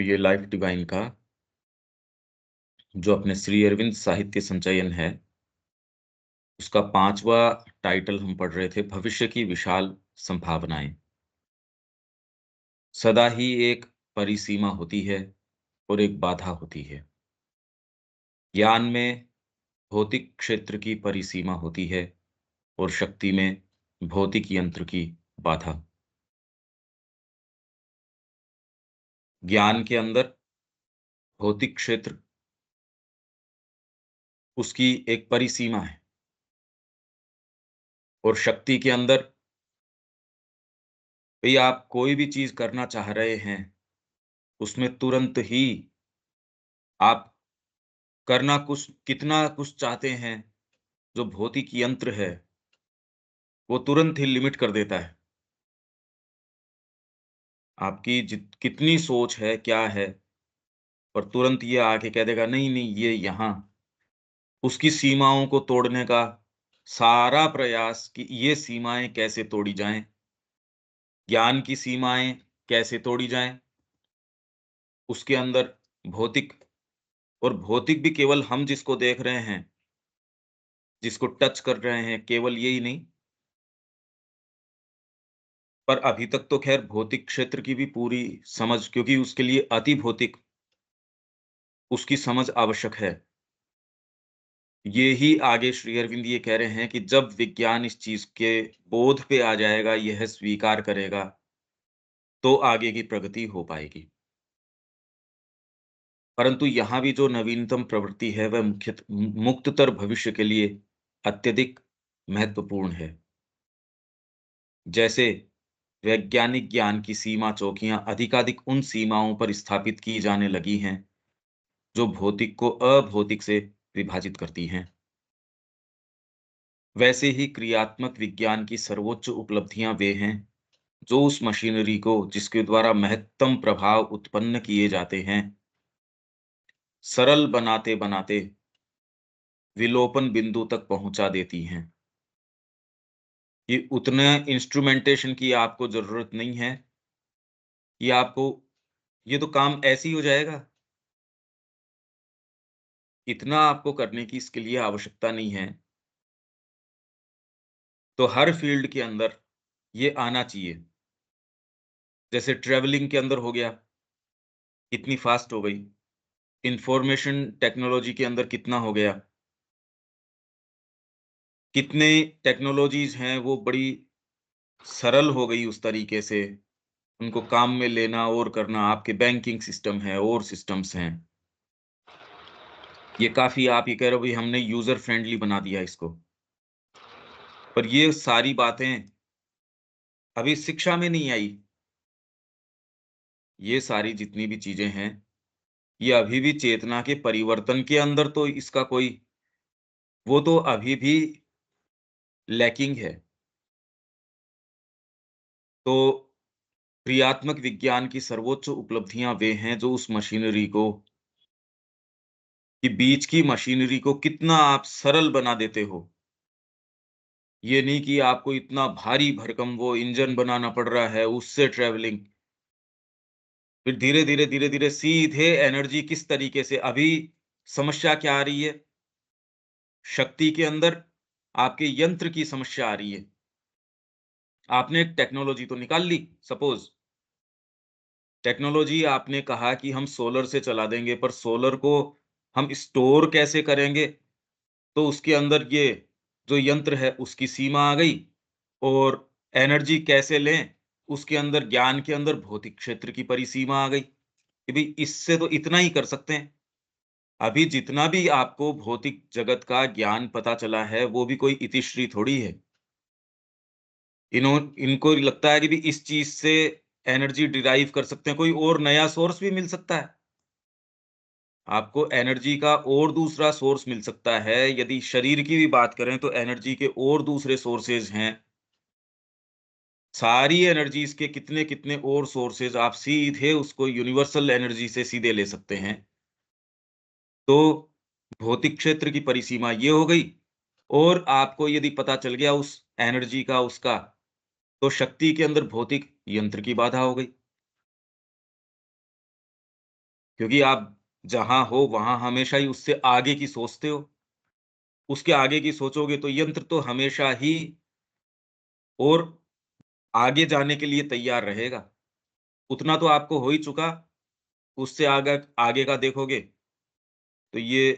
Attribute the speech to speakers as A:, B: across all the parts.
A: तो ये life divine का जो अपने श्री अरविंद साहित्य संचयन है, उसका 5वां टाइटल हम पढ़ रहे थे, भविष्य की विशाल संभावनाएँ। सदा ही एक परिसीमा होती है और एक बाधा होती है। ज्ञान में भौतिक क्षेत्र की परिसीमा होती है और शक्ति में भौतिक यंत्र की बाधा। ज्ञान के अंदर भौतिक क्षेत्र उसकी एक परिसीमा है और शक्ति के अंदर भई आप कोई भी चीज़ करना चाह रहे हैं, उसमें तुरंत ही आप करना कुछ कितना कुछ चाहते हैं, जो भौतिक यंत्र है, वो तुरंत ही लिमिट कर देता है। आपकी कितनी सोच है, क्या है, और तुरंत ये आके कह देगा नहीं, नहीं ये यहाँ, उसकी सीमाओं को तोड़ने का सारा प्रयास कि ये सीमाएँ कैसे तोड़ी जाएँ, ज्ञान की सीमाएँ कैसे तोड़ी जाएँ, उसके अंदर भौतिक और भौतिक भी केवल हम जिसको देख रहे हैं, जिसको टच कर रहे हैं, केवल यही नहीं, पर अभी तक तो ख़ैर भौतिक क्षेत्र की भी पूरी समझ क्योंकि उसके लिए अति भौतिक उसकी समझ आवश्यक है। ये ही आगे श्री अरविंद ये कह रहे हैं कि जब विज्ञान इस चीज़ के बोध पे आ जाएगा, यह स्वीकार करेगा, तो आगे की प्रगति हो पाएगी। परंतु यहाँ भी जो नवीनतम प्रवृत्ति है, वह मुक्ततर भविष्य के लिए अत्यधिक महत्वपूर्ण है। जैसे वैज्ञानिक ज्ञान की सीमा चौकियाँ अधिकाधिक उन सीमाओं पर स्थापित की जाने लगी हैं, जो भौतिक को अभौतिक से विभाजित करती हैं। वैसे ही क्रियात्मक विज्ञान की सर्वोच्च उपलब्धियां वे हैं जो उस मशीनरी को जिसके द्वारा महत्तम प्रभाव उत्पन्न किए जाते हैं सरल बनाते बनाते विलोपन बिंदु तक पहुंचा देती हैं। ये उतने इंस्ट्रूमेंटेशन की आपको जरूरत नहीं है कि आपको ये तो काम ऐसे ही हो जाएगा। इतना आपको करने की इसके लिए आवश्यकता नहीं है। तो हर फील्ड के अंदर ये आना चाहिए। जैसे ट्रेवलिंग के अंदर हो गया, कितनी फास्ट हो गई। इंफॉर्मेशन टेक्नोलॉजी के अंदर कितना हो गया। कितने टेक्नोलॉजीज़ हैं वो बड़ी सरल हो गई उस तरीके से, उनको काम में लेना और करना, आपके बैंकिंग सिस्टम है और सिस्टम्स हैं। ये काफ़ी आप ये कह रहे हो भई हमने यूज़र फ्रेंडली बना दिया इसको। पर ये सारी बातें अभी शिक्षा में नहीं आई। ये सारी जितनी भी चीज़ें हैं, ये अभी भी चेतना के परिवर्तन के अंदर तो इसका कोई वो तो अभी भी लैकिंग है। तो क्रियात्मक विज्ञान की सर्वोच्च उपलब्धियाँ वे हैं जो उस मशीनरी को कि बीच की मशीनरी को कितना आप सरल बना देते हो। ये नहीं कि आपको इतना भारी भरकम वो इंजन बनाना पड़ रहा है, उससे ट्रैवलिंग। फिर धीरे-धीरे, धीरे-धीरे सीधे एनर्जी किस तरीके से अभी समस्या क्या आ रही है? शक्ति के अंदर आपके यंत्र की समस्या आ रही है। आपने एक टेक्नोलॉजी तो निकाल ली, सपोज़ टेक्नोलॉजी आपने कहा कि हम सोलर से चला देंगे, पर सोलर को हम स्टोर कैसे करेंगे? तो उसके अंदर ये जो यंत्र है उसकी सीमा आ गई और एनर्जी कैसे लें, उसके अंदर ज्ञान के अंदर भौतिक क्षेत्र की परिसीमा आ गई, कि भई इससे तो इतना ही कर सकते हैं। अभी जितना भी आपको भौतिक जगत का ज्ञान पता चला है, वो भी कोई इतिश्री थोड़ी है। इनको लगता है कि भई इस चीज़ से एनर्जी डिराइव कर सकते हैं, कोई और नया सोर्स भी मिल सकता है। आपको एनर्जी का और दूसरा सोर्स मिल सकता है, यदि शरीर की भी बात करें तो एनर्जी के और दूसरे सोर्सेज़ हैं। सारी एनर्जीज़ के कितने-कितने और सोर्सेज़ आप सीधे उसको यूनिवर्सल एनर्जी से सीधे ले सकते हैं। तो भौतिक क्षेत्र की परिसीमा ये हो गई और आपको यदि पता चल गया उस एनर्जी का उसका, तो शक्ति के अंदर भौतिक यंत्र की बाधा हो गई। क्योंकि आप जहाँ हो वहाँ हमेशा ही उससे आगे की सोचते हो। उसके आगे की सोचोगे तो यंत्र तो हमेशा ही और आगे जाने के लिए तैयार रहेगा। उतना तो आपको हो ही चुका, उससे आगे आगे का देखोगे तो ये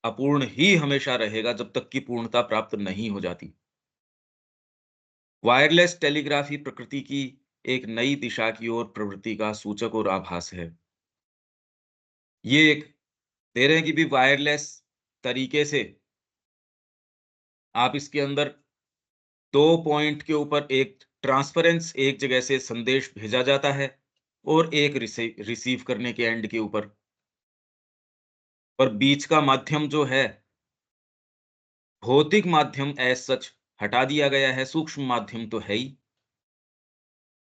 A: अपूर्ण ही हमेशा रहेगा जब तक कि पूर्णता प्राप्त नहीं हो जाती। वायरलेस टेलीग्राफी प्रकृति की एक नई दिशा की ओर प्रवृत्ति का सूचक और आभास है। ये एक दे रहे हैं कि भी वायरलेस तरीके से आप इसके अंदर 2 पॉइंट के ऊपर एक ट्रांसफरेंस एक जगह से संदेश भेजा जाता है और एक रिसीव करने के एंड के ऊपर। पर बीच का माध्यम जो है, भौतिक माध्यम एज़ सच हटा दिया गया है, सूक्ष्म माध्यम तो है ही।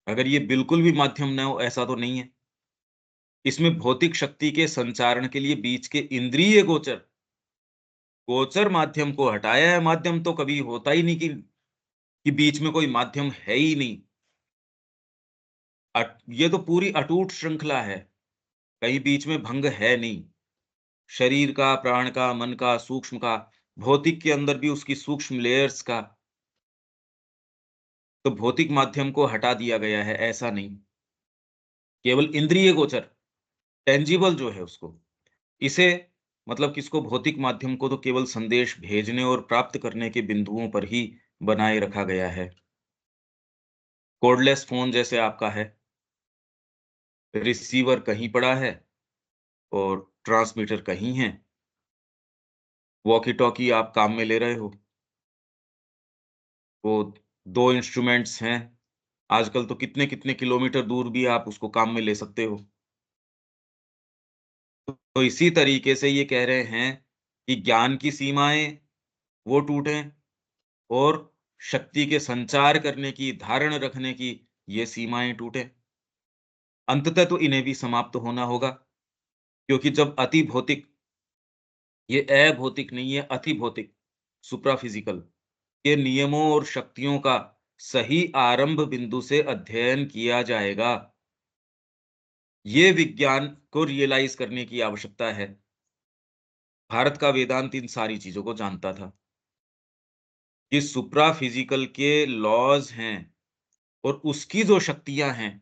A: अगर ये बिल्कुल भी माध्यम ना हो, ऐसा तो नहीं है। इसमें भौतिक शक्ति के संचारण के लिए बीच के इंद्रिय गोचर गोचर माध्यम को हटाया है। माध्यम तो कभी होता ही नहीं कि बीच में कोई माध्यम है ही नहीं। ये तो पूरी अटूट श्रृंखला है, कहीं बीच में भंग है नहीं। शरीर का, प्राण का, मन का, सूक्ष्म का, भौतिक के अंदर भी उसकी सूक्ष्म लेयर्स का, तो भौतिक माध्यम को हटा दिया गया है, ऐसा नहीं। केवल इंद्रिय गोचर, टेंजिबल जो है उसको, इसे मतलब किसको भौतिक माध्यम को तो केवल संदेश भेजने और प्राप्त करने के बिंदुओं पर ही बनाए रखा गया है। कोर्डलेस फ़ोन जैसे आपका है, रिसीवर कहीं पड़ा है और ट्रांसमीटर कहीं है। वॉकी-टॉकी आप काम में ले रहे हो, वो 2 इंस्ट्रूमेंट्स हैं। आजकल तो कितने-कितने किलोमीटर दूर भी आप उसको काम में ले सकते हो। तो इसी तरीके से ये कह रहे हैं कि ज्ञान की सीमाएँ वो टूटें और शक्ति के संचार करने की, धारण रखने की ये सीमाएँ टूटें। अंततः तो इन्हें भी समाप्त होना होगा, क्योंकि जब अति भौतिक, ये अभौतिक नहीं है, अति भौतिक, सुप्राफिज़िकल के नियमों और शक्तियों का सही आरंभ बिंदु से अध्ययन किया जाएगा। ये विज्ञान को रियलाइज़ करने की आवश्यकता है। भारत का वेदांत इन सारी चीज़ों को जानता था कि सुप्राफिज़िकल के लॉज़ हैं और उसकी जो शक्तियाँ हैं,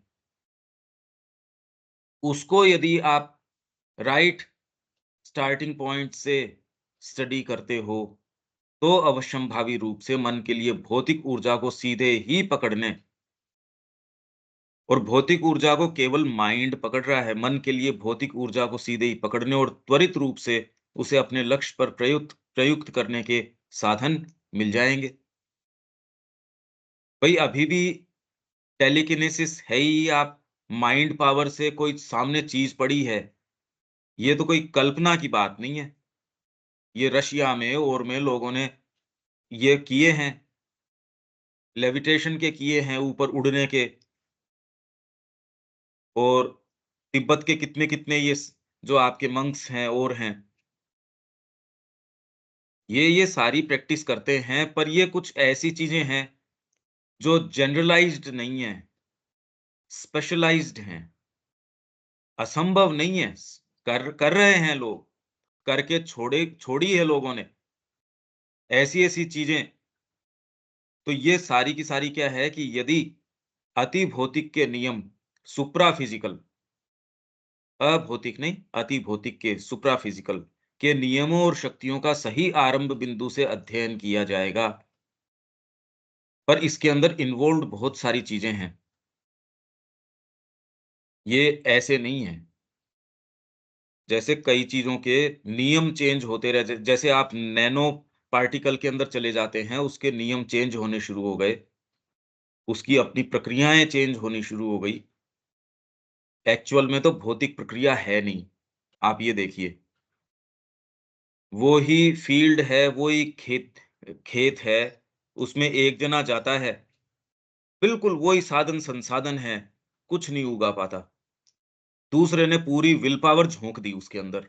A: उसको यदि आप राइट स्टार्टिंग पॉइंट से स्टडी करते हो, तो अवश्यंभावी रूप से मन के लिए भौतिक ऊर्जा को सीधे ही पकड़ने, और भौतिक ऊर्जा को केवल माइंड पकड़ रहा है, मन के लिए भौतिक ऊर्जा को सीधे ही पकड़ने और त्वरित रूप से उसे अपने लक्ष्य पर प्रयुक्त प्रयुक्त करने के साधन मिल जाएँगे। भई अभी भी टेलीकिनेसिस है ही, आप माइंड पावर से कोई सामने चीज़ पड़ी है, ये तो कोई कल्पना की बात नहीं है। ये रशिया में और में लोगों ने ये किए हैं, लेविटेशन के किए हैं, ऊपर उड़ने के, और तिब्बत के कितने-कितने जो आपके मंक्स हैं और हैं, ये सारी प्रैक्टिस करते हैं, पर ये कुछ ऐसी चीज़ें हैं जो जनरलाइज़्ड नहीं हैं, स्पेशलाइज़्ड हैं, असंभव नहीं है। कर कर रहे हैं लोग, करके छोड़ी है लोगों ने, ऐसी-ऐसी चीज़ें। तो ये सारी की सारी क्या है कि यदि अति भौतिक के नियम, सुप्रा अभौतिक नहीं, अति भौतिक के सुप्राफिजिकल के नियमों और शक्तियों का सही आरंभ बिंदु से अध्ययन किया जाएगा। पर इसके अंदर इन्वॉल्व्ड बहुत सारी चीजें हैं। ये ऐसे नहीं है, जैसे कई चीजों के नियम चेंज होते रहे, जैसे आप नैनो पार्टिकल के अंदर चले जाते हैं, उसके नियम चेंज होने शुरू हो गए, उसकी अपनी प्रक्रियाएं चेंज होनी शुरू हो गई। एक्चुअल में तो भौतिक प्रक्रिया है नहीं। आप ये देखिए, वो ही फील्ड है, वो ही खेत खेत है, उसमें एक जना जाता है, बिल्कुल वही साधन संसाधन है, कुछ नहीं उगा पाता। दूसरे ने पूरी विल पावर झोंक दी उसके अंदर।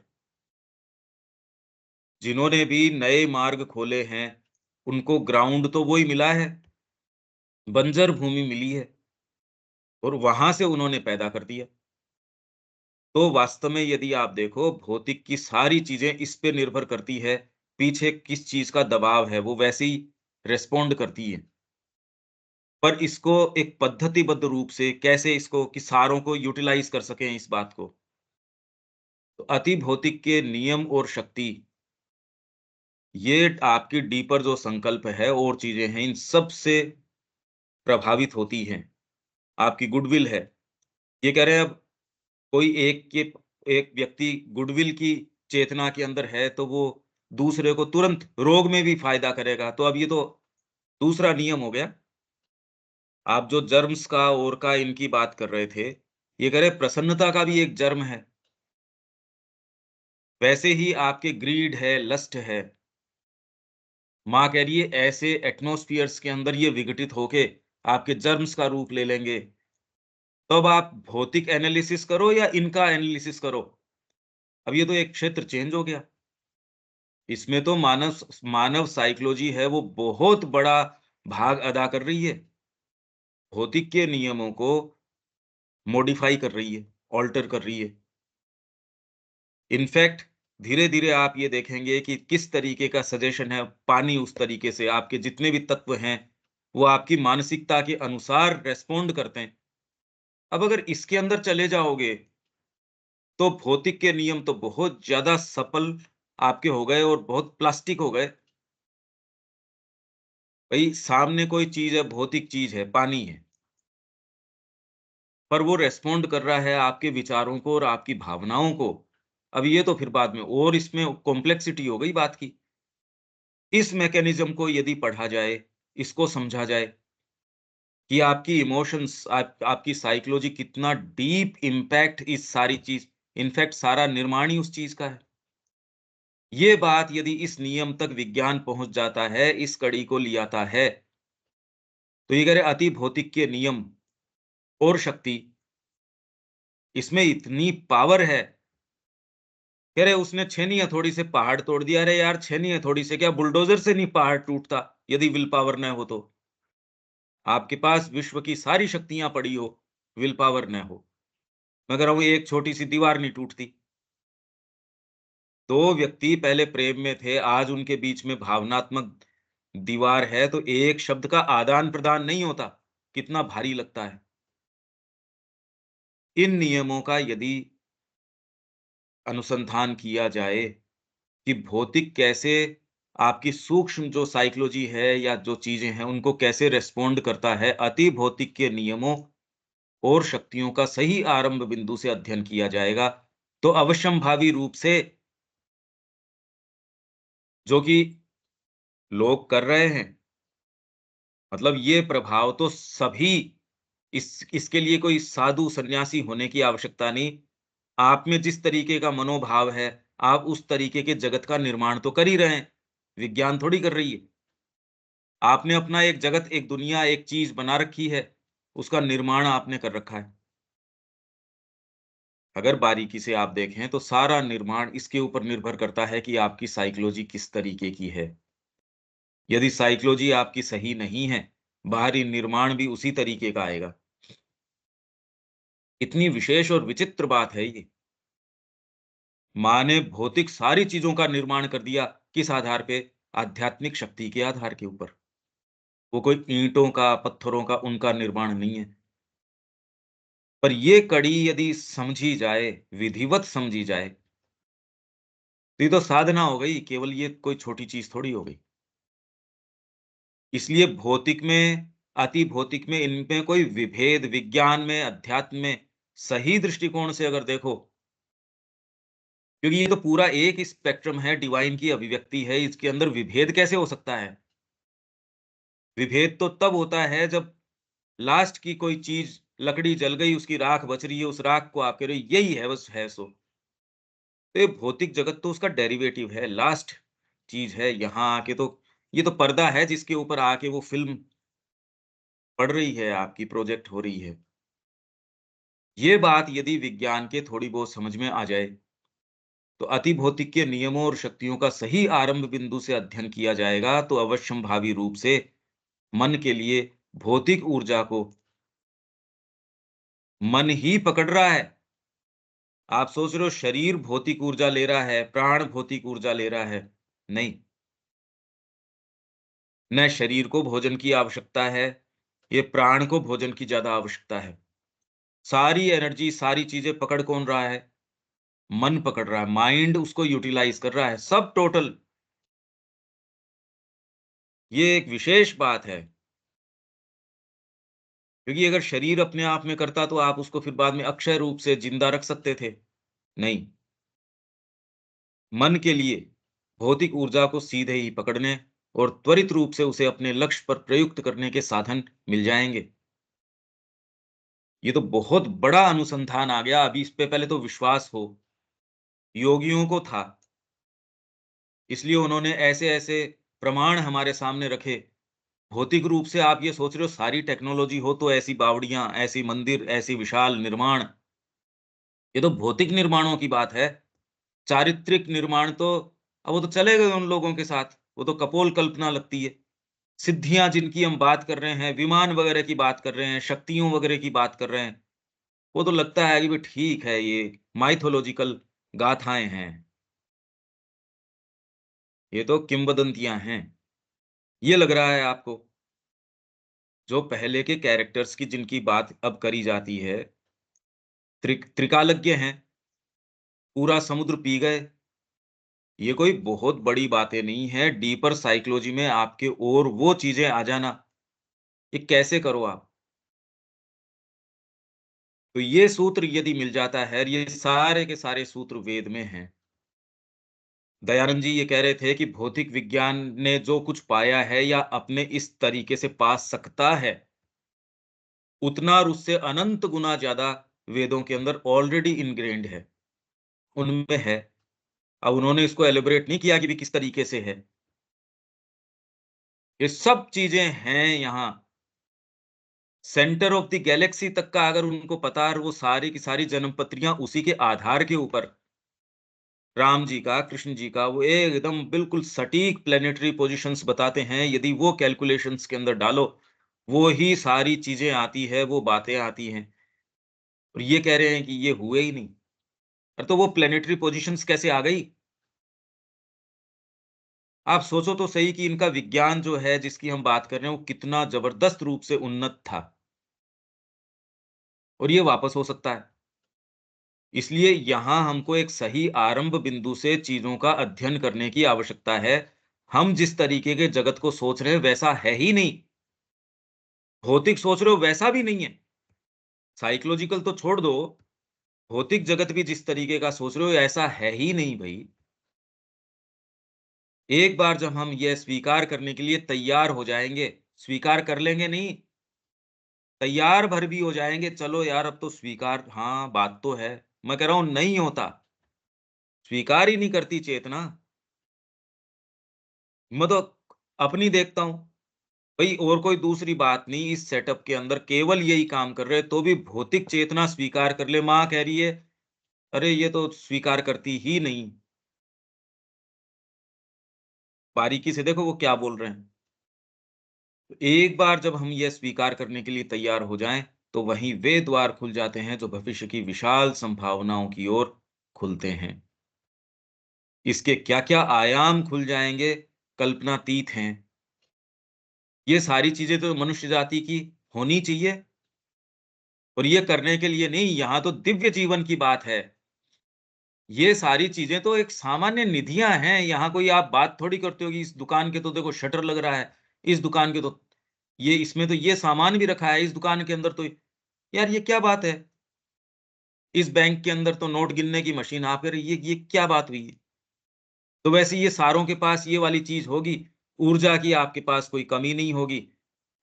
A: जिन्होंने भी नए मार्ग खोले हैं, उनको ग्राउंड तो वो ही मिला है, बंजर भूमि मिली है और वहां से उन्होंने पैदा कर दिया। तो वास्तव में यदि आप देखो, भौतिक की सारी चीज़ें इस पे निर्भर करती है, पीछे किस चीज़ का दबाव है, वो वैसे ही रिस्पॉन्ड करती है। पर इसको एक पद्धतिबद्ध रूप से कैसे इसको कि सारों को यूटिलाइज़ कर सकें इस बात को, तो अति भौतिक के नियम और शक्ति, ये आपकी डीपर जो संकल्प है और चीज़ें हैं, इन सब से प्रभावित होती हैं। आपकी गुडविल है। ये कह रहे हैं, अब कोई एक व्यक्ति गुडविल की चेतना के अंदर है, तो वो दूसरे को तुरंत रोग में भी फ़ायदा करेगा। तो अब ये तो दूसरा नियम हो गया। आप जो जर्म्स का और का इनकी बात कर रहे थे, ये कह रहे प्रसन्नता का भी एक जर्म है। वैसे ही आपके ग्रीड है, लस्ट है। माँ कह रही है ऐसे एटमॉस्फियर्स के अंदर ये विघटित होके आपके जर्म्स का रूप ले लेंगे। तो अब आप भौतिक एनालिसिस करो या इनका एनालिसिस करो, अब ये तो एक क्षेत्र चेंज हो गया। इसमें तो मानव साइकोलॉजी है, वो बहुत बड़ा भाग अदा कर रही है। भौतिक के नियमों को मॉडिफाई कर रही है, ऑल्टर कर रही है। इनफैक्ट धीरे-धीरे आप ये देखेंगे कि किस तरीके का सजेशन है, पानी उस तरीके से आपके जितने भी तत्व हैं, वो आपकी मानसिकता के अनुसार रिस्पॉन्ड करते हैं। अब अगर इसके अंदर चले जाओगे, तो भौतिक के नियम तो बहुत ज़्यादा सफल आपके हो गए और बहुत प्लास्टिक हो गए। भई सामने कोई चीज़ है, भौतिक चीज़ है, पानी है, पर वो रिस्पॉन्ड कर रहा है आपके विचारों को और आपकी भावनाओं को। अब ये तो फिर बाद में और इसमें कॉम्प्लेक्सिटी हो गई बात की। इस मैकेनिज़्म को यदि पढ़ा जाए, इसको समझा जाए कि आपकी इमोशंस, आपकी साइकोलॉजी कितना डीप इम्पैक्ट इस सारी चीज़, इनफैक्ट सारा निर्माण ही उस चीज़ का है। ये बात यदि इस नियम तक विज्ञान पहुँच जाता है, इस कड़ी को ले आता है, तो ये कह रहे अति भौतिक के नियम और शक्ति, इसमें इतनी पावर है। कह रहे उसने छेनी हथौड़ी से पहाड़ तोड़ दिया। अरे यार, छेनी हथौड़ी से क्या बुलडोज़र से नहीं पहाड़ टूटता, यदि विल पावर न हो तो? आपके पास विश्व की सारी शक्तियाँ पड़ी हो, विल पावर न हो, मगर वो एक छोटी-सी दीवार नहीं टूटती। 2 व्यक्ति पहले प्रेम में थे, आज उनके बीच में भावनात्मक दीवार है, तो एक शब्द का आदान-प्रदान नहीं होता, कितना भारी लगता है। इन नियमों का यदि अनुसंधान किया जाए कि भौतिक कैसे आपकी सूक्ष्म जो साइकोलॉजी है या जो चीज़ें हैं, उनको कैसे रिस्पॉन्ड करता है, अति भौतिक के नियमों और शक्तियों का सही आरंभ बिंदु से अध्ययन किया जाएगा, तो अवश्यंभावी रूप से जो कि लोग कर रहे हैं, मतलब ये प्रभाव तो सभी, इसके लिए कोई साधु सन्यासी होने की आवश्यकता नहीं। आप में जिस तरीके का मनोभाव है, आप उस तरीके के जगत का निर्माण तो कर ही रहे हैं। विज्ञान थोड़ी कर रही है। आपने अपना एक जगत, एक दुनिया, एक चीज़ बना रखी है, उसका निर्माण आपने कर रखा है। अगर बारीकी से आप देखें तो सारा निर्माण इसके ऊपर निर्भर करता है कि आपकी साइकोलॉजी किस तरीके की है। यदि साइकोलॉजी आपकी सही नहीं है, बाहरी निर्माण भी उसी तरीके का आएगा। इतनी विशेष और विचित्र बात है ये। माँ ने भौतिक सारी चीज़ों का निर्माण कर दिया, किस आधार पे? आध्यात्मिक शक्ति के आधार के ऊपर। वो कोई ईंटों का, पत्थरों का उनका निर्माण नहीं है। पर ये कड़ी यदि समझी जाए, विधिवत समझी जाए, तो ये तो साधना हो गई, केवल ये कोई छोटी चीज़ थोड़ी हो गई। इसलिए भौतिक में, अति भौतिक में, इनमें कोई विभेद, विज्ञान में, अध्यात्म में सही दृष्टिकोण से अगर देखो, क्योंकि ये तो पूरा एक स्पेक्ट्रम है, डिवाइन की अभिव्यक्ति है, इसके अंदर विभेद कैसे हो सकता है? विभेद तो तब होता है जब लास्ट की कोई चीज़, लकड़ी जल गई, उसकी राख बच रही है, उस राख को आप कह रहे हो यही है, बस है सो। तो ये भौतिक जगत तो उसका डेरिवेटिव है, लास्ट चीज़ है, यहाँ आके तो ये तो पर्दा है जिसके ऊपर आके वो फ़िल्म पड़ रही है, आपकी प्रोजेक्ट हो रही है। ये बात यदि विज्ञान के थोड़ी बहुत समझ में आ जाए, तो अति भौतिक के नियमों और शक्तियों का सही आरंभ बिंदु से अध्ययन किया जाएगा, तो अवश्यंभावी रूप से मन के लिए भौतिक ऊर्जा को मन ही पकड़ रहा है। आप सोच रहे हो शरीर भौतिक ऊर्जा ले रहा है, प्राण भौतिक ऊर्जा ले रहा है। नहीं, न शरीर को भोजन की आवश्यकता है, ये प्राण को भोजन की ज़्यादा आवश्यकता है। सारी एनर्जी, सारी चीज़ें पकड़ कौन रहा है? मन पकड़ रहा है, माइंड उसको यूटिलाइज़ कर रहा है, सब टोटल। ये एक विशेष बात है, क्योंकि अगर शरीर अपने आप में करता तो आप उसको फिर बाद में अक्षय रूप से ज़िंदा रख सकते थे। नहीं, मन के लिए भौतिक ऊर्जा को सीधे ही पकड़ने और त्वरित रूप से उसे अपने लक्ष्य पर प्रयुक्त करने के साधन मिल जाएँगे। ये तो बहुत बड़ा अनुसंधान आ गया, अभी इस पे पहले तो विश्वास हो, योगियों को था, इसलिए उन्होंने ऐसे-ऐसे प्रमाण हमारे सामने रखे। भौतिक रूप से आप ये सोच रहे हो सारी टेक्नोलॉजी हो तो ऐसी बावड़ियाँ, ऐसी मंदिर, ऐसी विशाल निर्माण, ये तो भौतिक निर्माणों की बात है। चारित्रिक निर्माण तो अब वो तो चले गए उन लोगों के साथ, वो तो कपोल कल्पना लगती है। सिद्धियाँ जिनकी हम बात कर रहे हैं, विमान वगैरह की बात कर रहे हैं, शक्तियों वगैरह की बात कर रहे हैं, वो तो लगता है कि भई ठीक है, ये माइथोलॉजिकल गाथाएँ हैं, ये तो किंवदंतियाँ हैं। ये लग रहा है आपको, जो पहले के कैरेक्टर्स की जिनकी बात अब करी जाती है, त्रिकालज्ञ हैं, पूरा समुद्र पी गए, ये कोई बहुत बड़ी बातें नहीं है, डीपर साइकोलॉजी में आपके और वो चीज़ें आ जाना, ये कैसे करो आप? तो ये सूत्र यदि मिल जाता है, ये सारे के सारे सूत्र वेद में हैं। दयानंद जी ये कह रहे थे कि भौतिक विज्ञान ने जो कुछ पाया है या अपने इस तरीके से पा सकता है, उतना और उससे अनंत गुना ज़्यादा वेदों के अंदर ऑलरेडी इन्ग्रेन्ड है, उनमें है। अब उन्होंने इसको एलैबोरेट नहीं किया कि भी किस तरीके से है। ये सब चीज़ें हैं यहाँ, सेंटर ऑफ द गैलेक्सी तक का अगर उनको पता और वो सारी की सारी जन्मपत्रियाँ उसी के आधार के ऊपर, राम जी का, कृष्ण जी का, वो एकदम बिल्कुल सटीक प्लैनेटरी पोज़ीशंस बताते हैं, यदि वो कैलकुलेशंस के अंदर डालो, वो ही सारी चीज़ें आती हैं, वो बातें आती हैं। और ये कह रहे हैं कि ये हुए ही नहीं। अरे तो वो प्लैनेटरी पोज़ीशंस कैसे आ गई? आप सोचो तो सही कि इनका विज्ञान जो है जिसकी हम बात कर रहे हैं, वो कितना ज़बरदस्त रूप से उन्नत था और ये वापस हो सकता है। इसलिए यहाँ हमको एक सही आरंभ बिंदु से चीज़ों का अध्ययन करने की आवश्यकता है। हम जिस तरीके के जगत को सोच रहे हैं, वैसा है ही नहीं। भौतिक सोच रहे हो, वैसा भी नहीं है। साइकोलॉजिकल तो छोड़ दो, भौतिक जगत भी जिस तरीके का सोच रहे हो, ऐसा है ही नहीं भई। एक बार जब हम ये स्वीकार करने के लिए तैयार हो जाएँगे, स्वीकार कर लेंगे नहीं, तैयार भर भी हो जाएँगे, चलो यार अब तो स्वीकार हाँ, बात तो है। मैं कह रहा हूँ नहीं होता, स्वीकार ही नहीं करती चेतना। मैं तो अपनी देखता हूँ, भई और कोई दूसरी बात नहीं इस सेटअप के अंदर केवल यही काम कर रहे हैं, तो भी भौतिक चेतना स्वीकार कर ले, माँ कह रही है, "अरे! ये तो स्वीकार करती ही नहीं।" बारीकी से देखो वो क्या बोल रहे हैं। तो एक बार जब हम ये स्वीकार करने के लिए तैयार हो जाएँ, तो वहीं वे द्वार खुल जाते हैं जो भविष्य की विशाल संभावनाओं की ओर खुलते हैं। इसके क्या-क्या आयाम खुल जाएँगे, कल्पनातीत हैं। ये सारी चीज़ें तो मनुष्य जाति की होनी चाहिए और ये करने के लिए नहीं, यहाँ तो दिव्य जीवन की बात है। ये सारी चीज़ें तो एक सामान्य निधियाँ हैं, यहाँ कोई आप बात थोड़ी करते हो कि इस दुकान के तो देखो शटर लग रहा है, इस दुकान के तो ये इसमें तो ये सामान भी रखा है, इस दुकान के अंदर तो यार ये क्या बात है? इस बैंक के अंदर तो नोट गिनने की मशीन आप कह रहे ये क्या बात हुई? तो वैसे ये सारों के पास ये वाली चीज़ होगी, ऊर्जा की आपके पास कोई कमी नहीं होगी।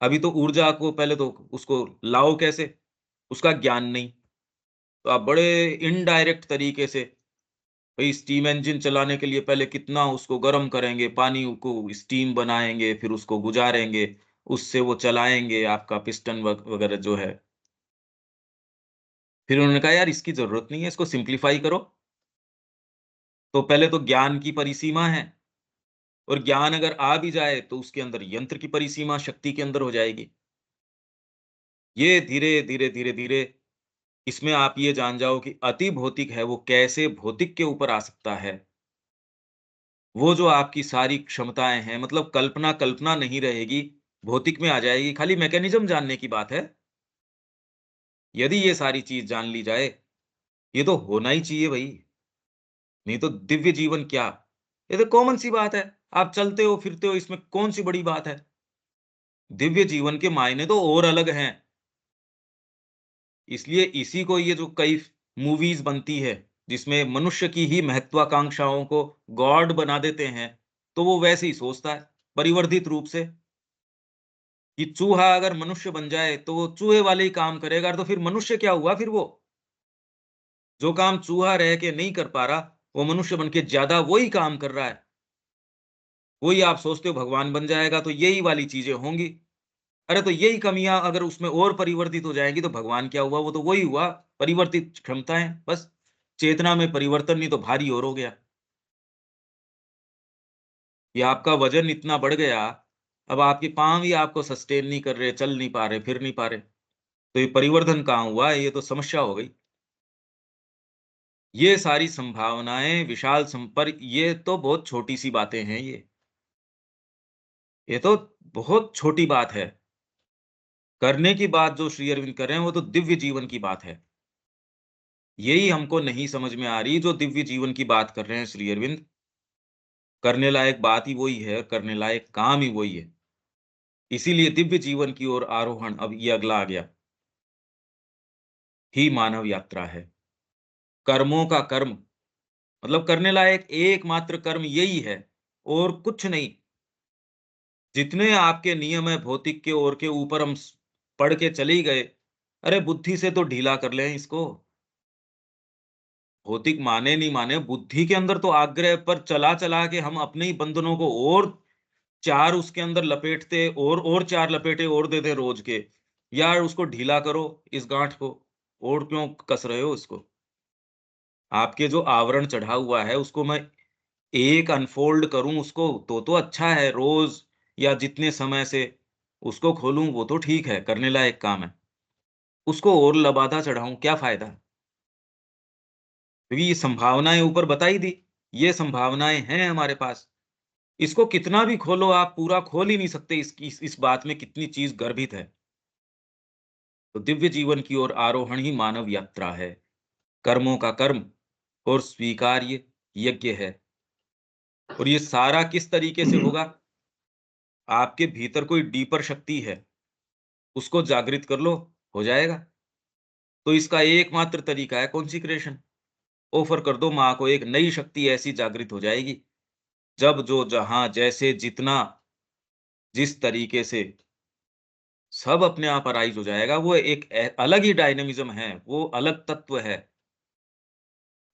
A: अभी तो ऊर्जा को पहले तो उसको लाओ कैसे? उसका ज्ञान नहीं। तो आप बड़े इनडायरेक्ट तरीके से भई स्टीम इंजन चलाने के लिए पहले कितना उसको गरम करेंगे, पानी को स्टीम बनाएँगे, फिर उसको गुजारेंगे, उससे वो चलाएँगे आपका पिस्टन वगैरह जो है। फिर उन्होंने कहा यार इसकी ज़रूरत नहीं है, इसको सिम्प्लीफाई करो। तो पहले तो ज्ञान की परिसीमा है और ज्ञान अगर आ भी जाए तो उसके अंदर यंत्र की परिसीमा शक्ति के अंदर हो जाएगी। ये धीरे, धीरे, धीरे, धीरे इसमें आप ये जान जाओ कि अति भौतिक है वो कैसे भौतिक के ऊपर आ सकता है। वो जो आपकी सारी क्षमताएँ हैं मतलब कल्पना कल्पना नहीं रहेगी, भौतिक में आ जाएगी, खाली मैकेनिज़्म जानने की बात है। यदि ये सारी चीज़ जान ली जाए, ये तो होना ही चाहिए भई, नहीं तो दिव्य जीवन क्या? ये तो कॉमन सी बात है। आप चलते हो, फिरते हो, इसमें कौन-सी बड़ी बात है? दिव्य जीवन के मायने तो और अलग हैं। इसलिए इसी को ये जो कई मूवीज़ बनती है, जिसमें मनुष्य की ही महत्वाकांक्षाओं को गॉड बना देते हैं, तो वो वैसे ही सोचता है, परिवर्धित रूप से कि चूहा अगर मनुष्य बन जाए, तो वो चूहे वाले ही काम करेगा, तो फिर मनुष्य क्या हुआ फिर वो? जो काम चूहा रह के नहीं कर पा रहा, वो मनुष्य बन के ज़्यादा वही काम कर रहा है। वही आप सोचते हो भगवान बन जाएगा, तो यही वाली चीज़ें होंगी। अरे! तो यही कमियाँ अगर उसमें और परिवर्तित हो जाएँगी, तो भगवान क्या हुआ? वो तो वही हुआ, परिवर्तित क्षमताएँ, बस। चेतना में परिवर्तन नहीं तो भारी और हो गया। ये आपका वज़न इतना बढ़ गया, अब आपके पाँव ही आपको सस्टेन नहीं कर रहे, चल नहीं पा रहे, फिर नहीं पा रहे। तो ये परिवर्धन कहाँ हुआ? ये तो समस्या हो गई। ये सारी संभावनाएँ विशाल पर ये तो बहुत छोटी-सी बातें हैं ये। ये तो बहुत छोटी बात है। करने की बात जो श्री अरविंद कर रहे हैं, वो तो दिव्य जीवन की बात है। यही हमको नहीं समझ में आ रही, जो दिव्य जीवन की बात कर रहे हैं श्री अरविंद। करने लायक बात ही वही है, करने लायक काम ही वही है। इसीलिए दिव्य जीवन की ओर आरोहण अब ये अगला आ गया, ही मानव यात्रा है। कर्मों का कर्म मतलब करने लायक एकमात्र कर्म यही है और कुछ नहीं। जितने आपके नियम है भौतिक के ओर के ऊपर हम पढ़ के चले ही गए। अरे बुद्धि से तो ढीला कर लें इसको। भौतिक माने नहीं माने, बुद्धि के अंदर तो आग्रह पर चला-चला के हम अपने ही बंधनों को और 4 उसके अंदर लपेटते और 4 लपेटे और दे दें रोज के। यार उसको ढीला करो इस गाँठ को, और क्यों कस रहे हो इसको? आपके जो आवरण चढ़ा हुआ है उसको मैं एक अनफ़ोल्ड करूँ उसको तो अच्छा है, रोज़ या जितने समय से उसको खोलूँ वो तो ठीक है, करने लायक काम है। उसको और लबादा चढ़ाऊँ क्या फ़ायदा? क्योंकि ये संभावनाएँ ऊपर बता ही दी, ये संभावनाएँ हैं हमारे पास। इसको कितना भी खोलो आप पूरा खोल ही नहीं सकते इस बात में कितनी चीज़ गर्भित है। तो दिव्य जीवन की ओर आरोहण ही मानव यात्रा है। कर्मों का कर्म और स्वीकार्य यज्ञ है। और ये सारा किस तरीके से होगा? आपके भीतर कोई डीपर शक्ति है, उसको जागृत कर लो, हो जाएगा। तो इसका एकमात्र तरीका है कॉन्सेक्रेशन। ऑफ़र कर दो माँ को एक नई शक्ति ऐसी जागृत हो जाएगी, जब जो जहाँ जैसे जितना जिस तरीके से सब अपने आप अराइज़ हो जाएगा। वो एक अलग ही डायनामिज़्म है, वो अलग तत्व है,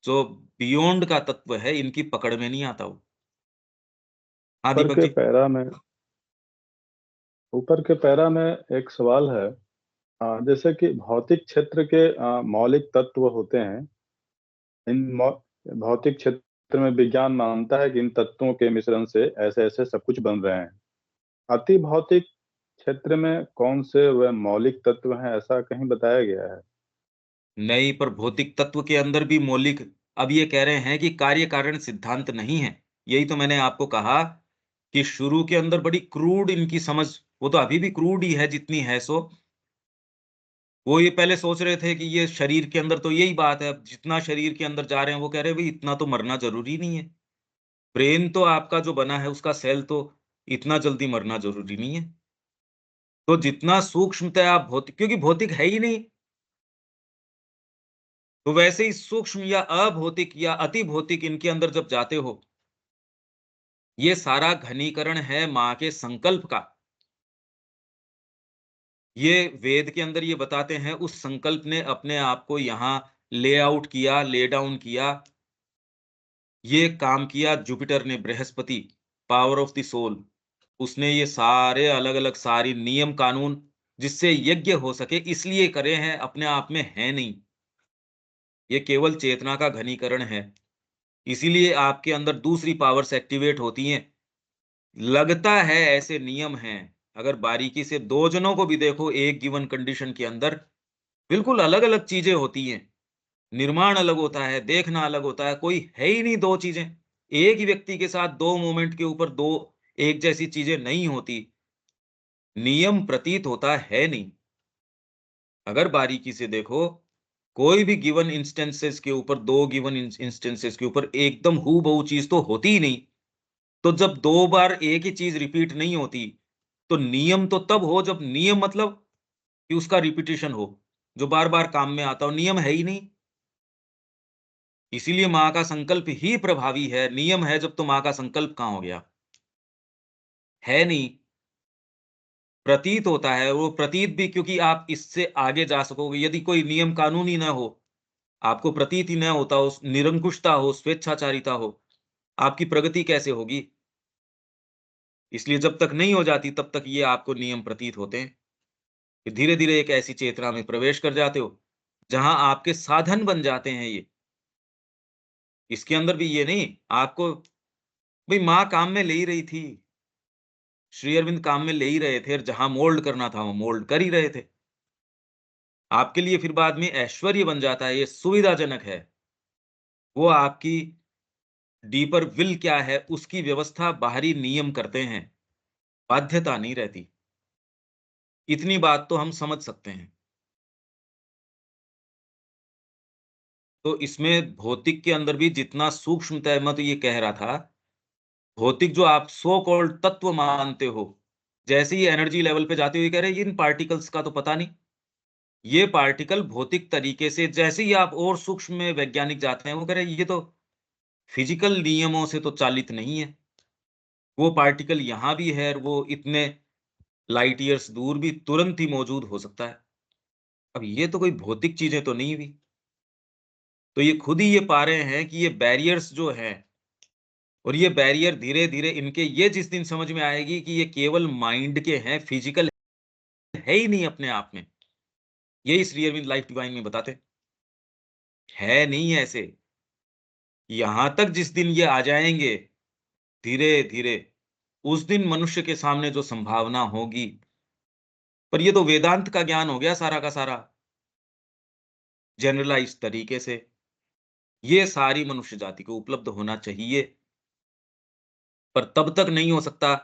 A: जो बियॉन्ड का तत्व है, इनकी पकड़ में नहीं आता वो। हाँ,
B: ऊपर
A: दीपक
B: के
A: जी।
B: पैरा में ऊपर के पैरा में एक सवाल है। जैसे कि भौतिक क्षेत्र के मौलिक तत्व होते हैं। इन भौतिक क्षेत्र में विज्ञान मानता है कि इन तत्वों के मिश्रण से ऐसे-ऐसे सब कुछ बन रहे हैं। अति भौतिक क्षेत्र में कौन से वह मौलिक तत्व हैं, ऐसा कहीं बताया गया है?
A: नहीं, पर भौतिक तत्व के अंदर भी मौलिक अब ये कह रहे हैं कि कार्य-कारण सिद्धांत नहीं है। यही तो मैंने आपको कहा कि शुरू के अंदर बड़ी क्रूड इनकी समझ, वो तो अभी भी क्रूड ही है जितनी है सो। वो ये पहले सोच रहे थे कि ये शरीर के अंदर तो यही बात है, अब जितना शरीर के अंदर जा रहे हैं वो कह रहे हैं भई इतना तो मरना ज़रूरी नहीं है। ब्रेन तो आपका जो बना है उसका सेल तो इतना जल्दी मरना ज़रूरी नहीं है। तो जितना सूक्ष्मतः आप भौतिक क्योंकि भौतिक है ही नहीं, तो वैसे ही सूक्ष्म या अभौतिक या अति भौतिक इनके अंदर जब जाते हो, ये सारा घनीकरण है माँ के संकल्प का। ये वेद के अंदर ये बताते हैं उस संकल्प ने अपने आप को यहाँ ले आउट किया, ले डाउन किया। ये काम किया जुपिटर ने, Brihaspati, power of the soul. उसने ये सारे अलग-अलग सारी नियम कानून जिससे यज्ञ हो सके इसलिए करे हैं, अपने आप में है नहीं। ये केवल चेतना का घनीकरण है। इसीलिए आपके अंदर दूसरी पावर्स एक्टिवेट होती हैं। लगता है ऐसे नियम हैं, अगर बारीकी से 2 जनों को भी देखो एक गिवन कंडीशन के अंदर, बिल्कुल अलग-अलग चीज़ें होती हैं। निर्माण अलग होता है, देखना अलग होता है, कोई है ही नहीं 2 चीज़ें। एक ही व्यक्ति के साथ 2 मोमेंट के ऊपर 2 एक जैसी चीज़ें नहीं होती। नियम प्रतीत होता है नहीं। अगर बारीकी से देखो, कोई भी गिवन इंस्टेंसेस के ऊपर 2 गिवन इंस्टेंसेस के ऊपर एकदम हूबहू चीज़ तो होती ही नहीं। तो जब 2 बार एक ही चीज़ रिपीट नहीं होती, तो नियम तो तब हो जब नियम मतलब कि उसका रिपिटिशन हो, जो बार-बार काम में आता हो, नियम है ही नहीं। इसीलिए माँ का संकल्प ही प्रभावी है, नियम है जब तो माँ का संकल्प कहाँ हो गया? है नहीं, प्रतीत होता है, वो प्रतीत भी क्योंकि आप इससे आगे जा सकोगे, यदि कोई नियम कानूनी ना हो, आपको प्रतीत ही न होता हो, निरंकुशता हो, स्वेच्छाचारिता हो, आपकी प्रगति कैसे होगी? इसलिए जब तक नहीं हो जाती, तब तक ये आपको नियम प्रतीत होते हैं। फिर धीरे-धीरे एक ऐसी चेतना में प्रवेश कर जाते हो, जहाँ आपके साधन बन जाते हैं ये। इसके अंदर भी ये नहीं, आपको भई माँ काम में ले ही रही थी, श्री अरविंद काम में ले ही रहे थे और जहाँ मोल्ड करना था, वो मोल्ड कर ही रहे थे। आपके लिए फिर बाद में ऐश्वर्य बन जाता है, ये सुविधाजनक है। वो आपकी डीपर विल क्या है, उसकी व्यवस्था बाहरी नियम करते हैं, बाध्यता नहीं रहती। इतनी बात तो हम समझ सकते हैं। तो इसमें भौतिक के अंदर भी जितना सूक्ष्मता है, मैं तो ये कह रहा था, भौतिक जो आप सो कॉल्ड तत्व मानते हो, जैसे ही एनर्जी लेवल पे जाते हो, ये कह रहे हैं इन पार्टिकल्स का तो पता नहीं। ये पार्टिकल भौतिक तरीके से जैसे ही आप और सूक्ष्म में वैज्ञानिक जाते हैं, वो कह रहे हैं ये तो फिजिकल नियमों से तो चालित नहीं है। वो पार्टिकल यहाँ भी है और वो इतने लाइट ईयर्स दूर भी तुरंत ही मौजूद हो सकता है। अब ये तो कोई भौतिक चीज़ें तो नहीं हुई। तो ये खुद ही ये पा रहे हैं कि ये बैरियर्स जो हैं और ये बैरियर धीरे-धीरे इनके ये जिस दिन समझ में आएगी कि ये केवल माइंड के हैं, फिजिकल है ही नहीं अपने आप में। यही श्री अरविंद लाइफ डिवाइन में बताते हैं। है नहीं ऐसे। यहाँ तक जिस दिन ये आ जाएँगे, धीरे-धीरे, उस दिन मनुष्य के सामने जो संभावना होगी, पर ये तो वेदांत का ज्ञान हो गया सारा का सारा, जनरलाइज़्ड तरीके से। ये सारी मनुष्य जाति को उपलब्ध होना चाहिए, पर तब तक नहीं हो सकता,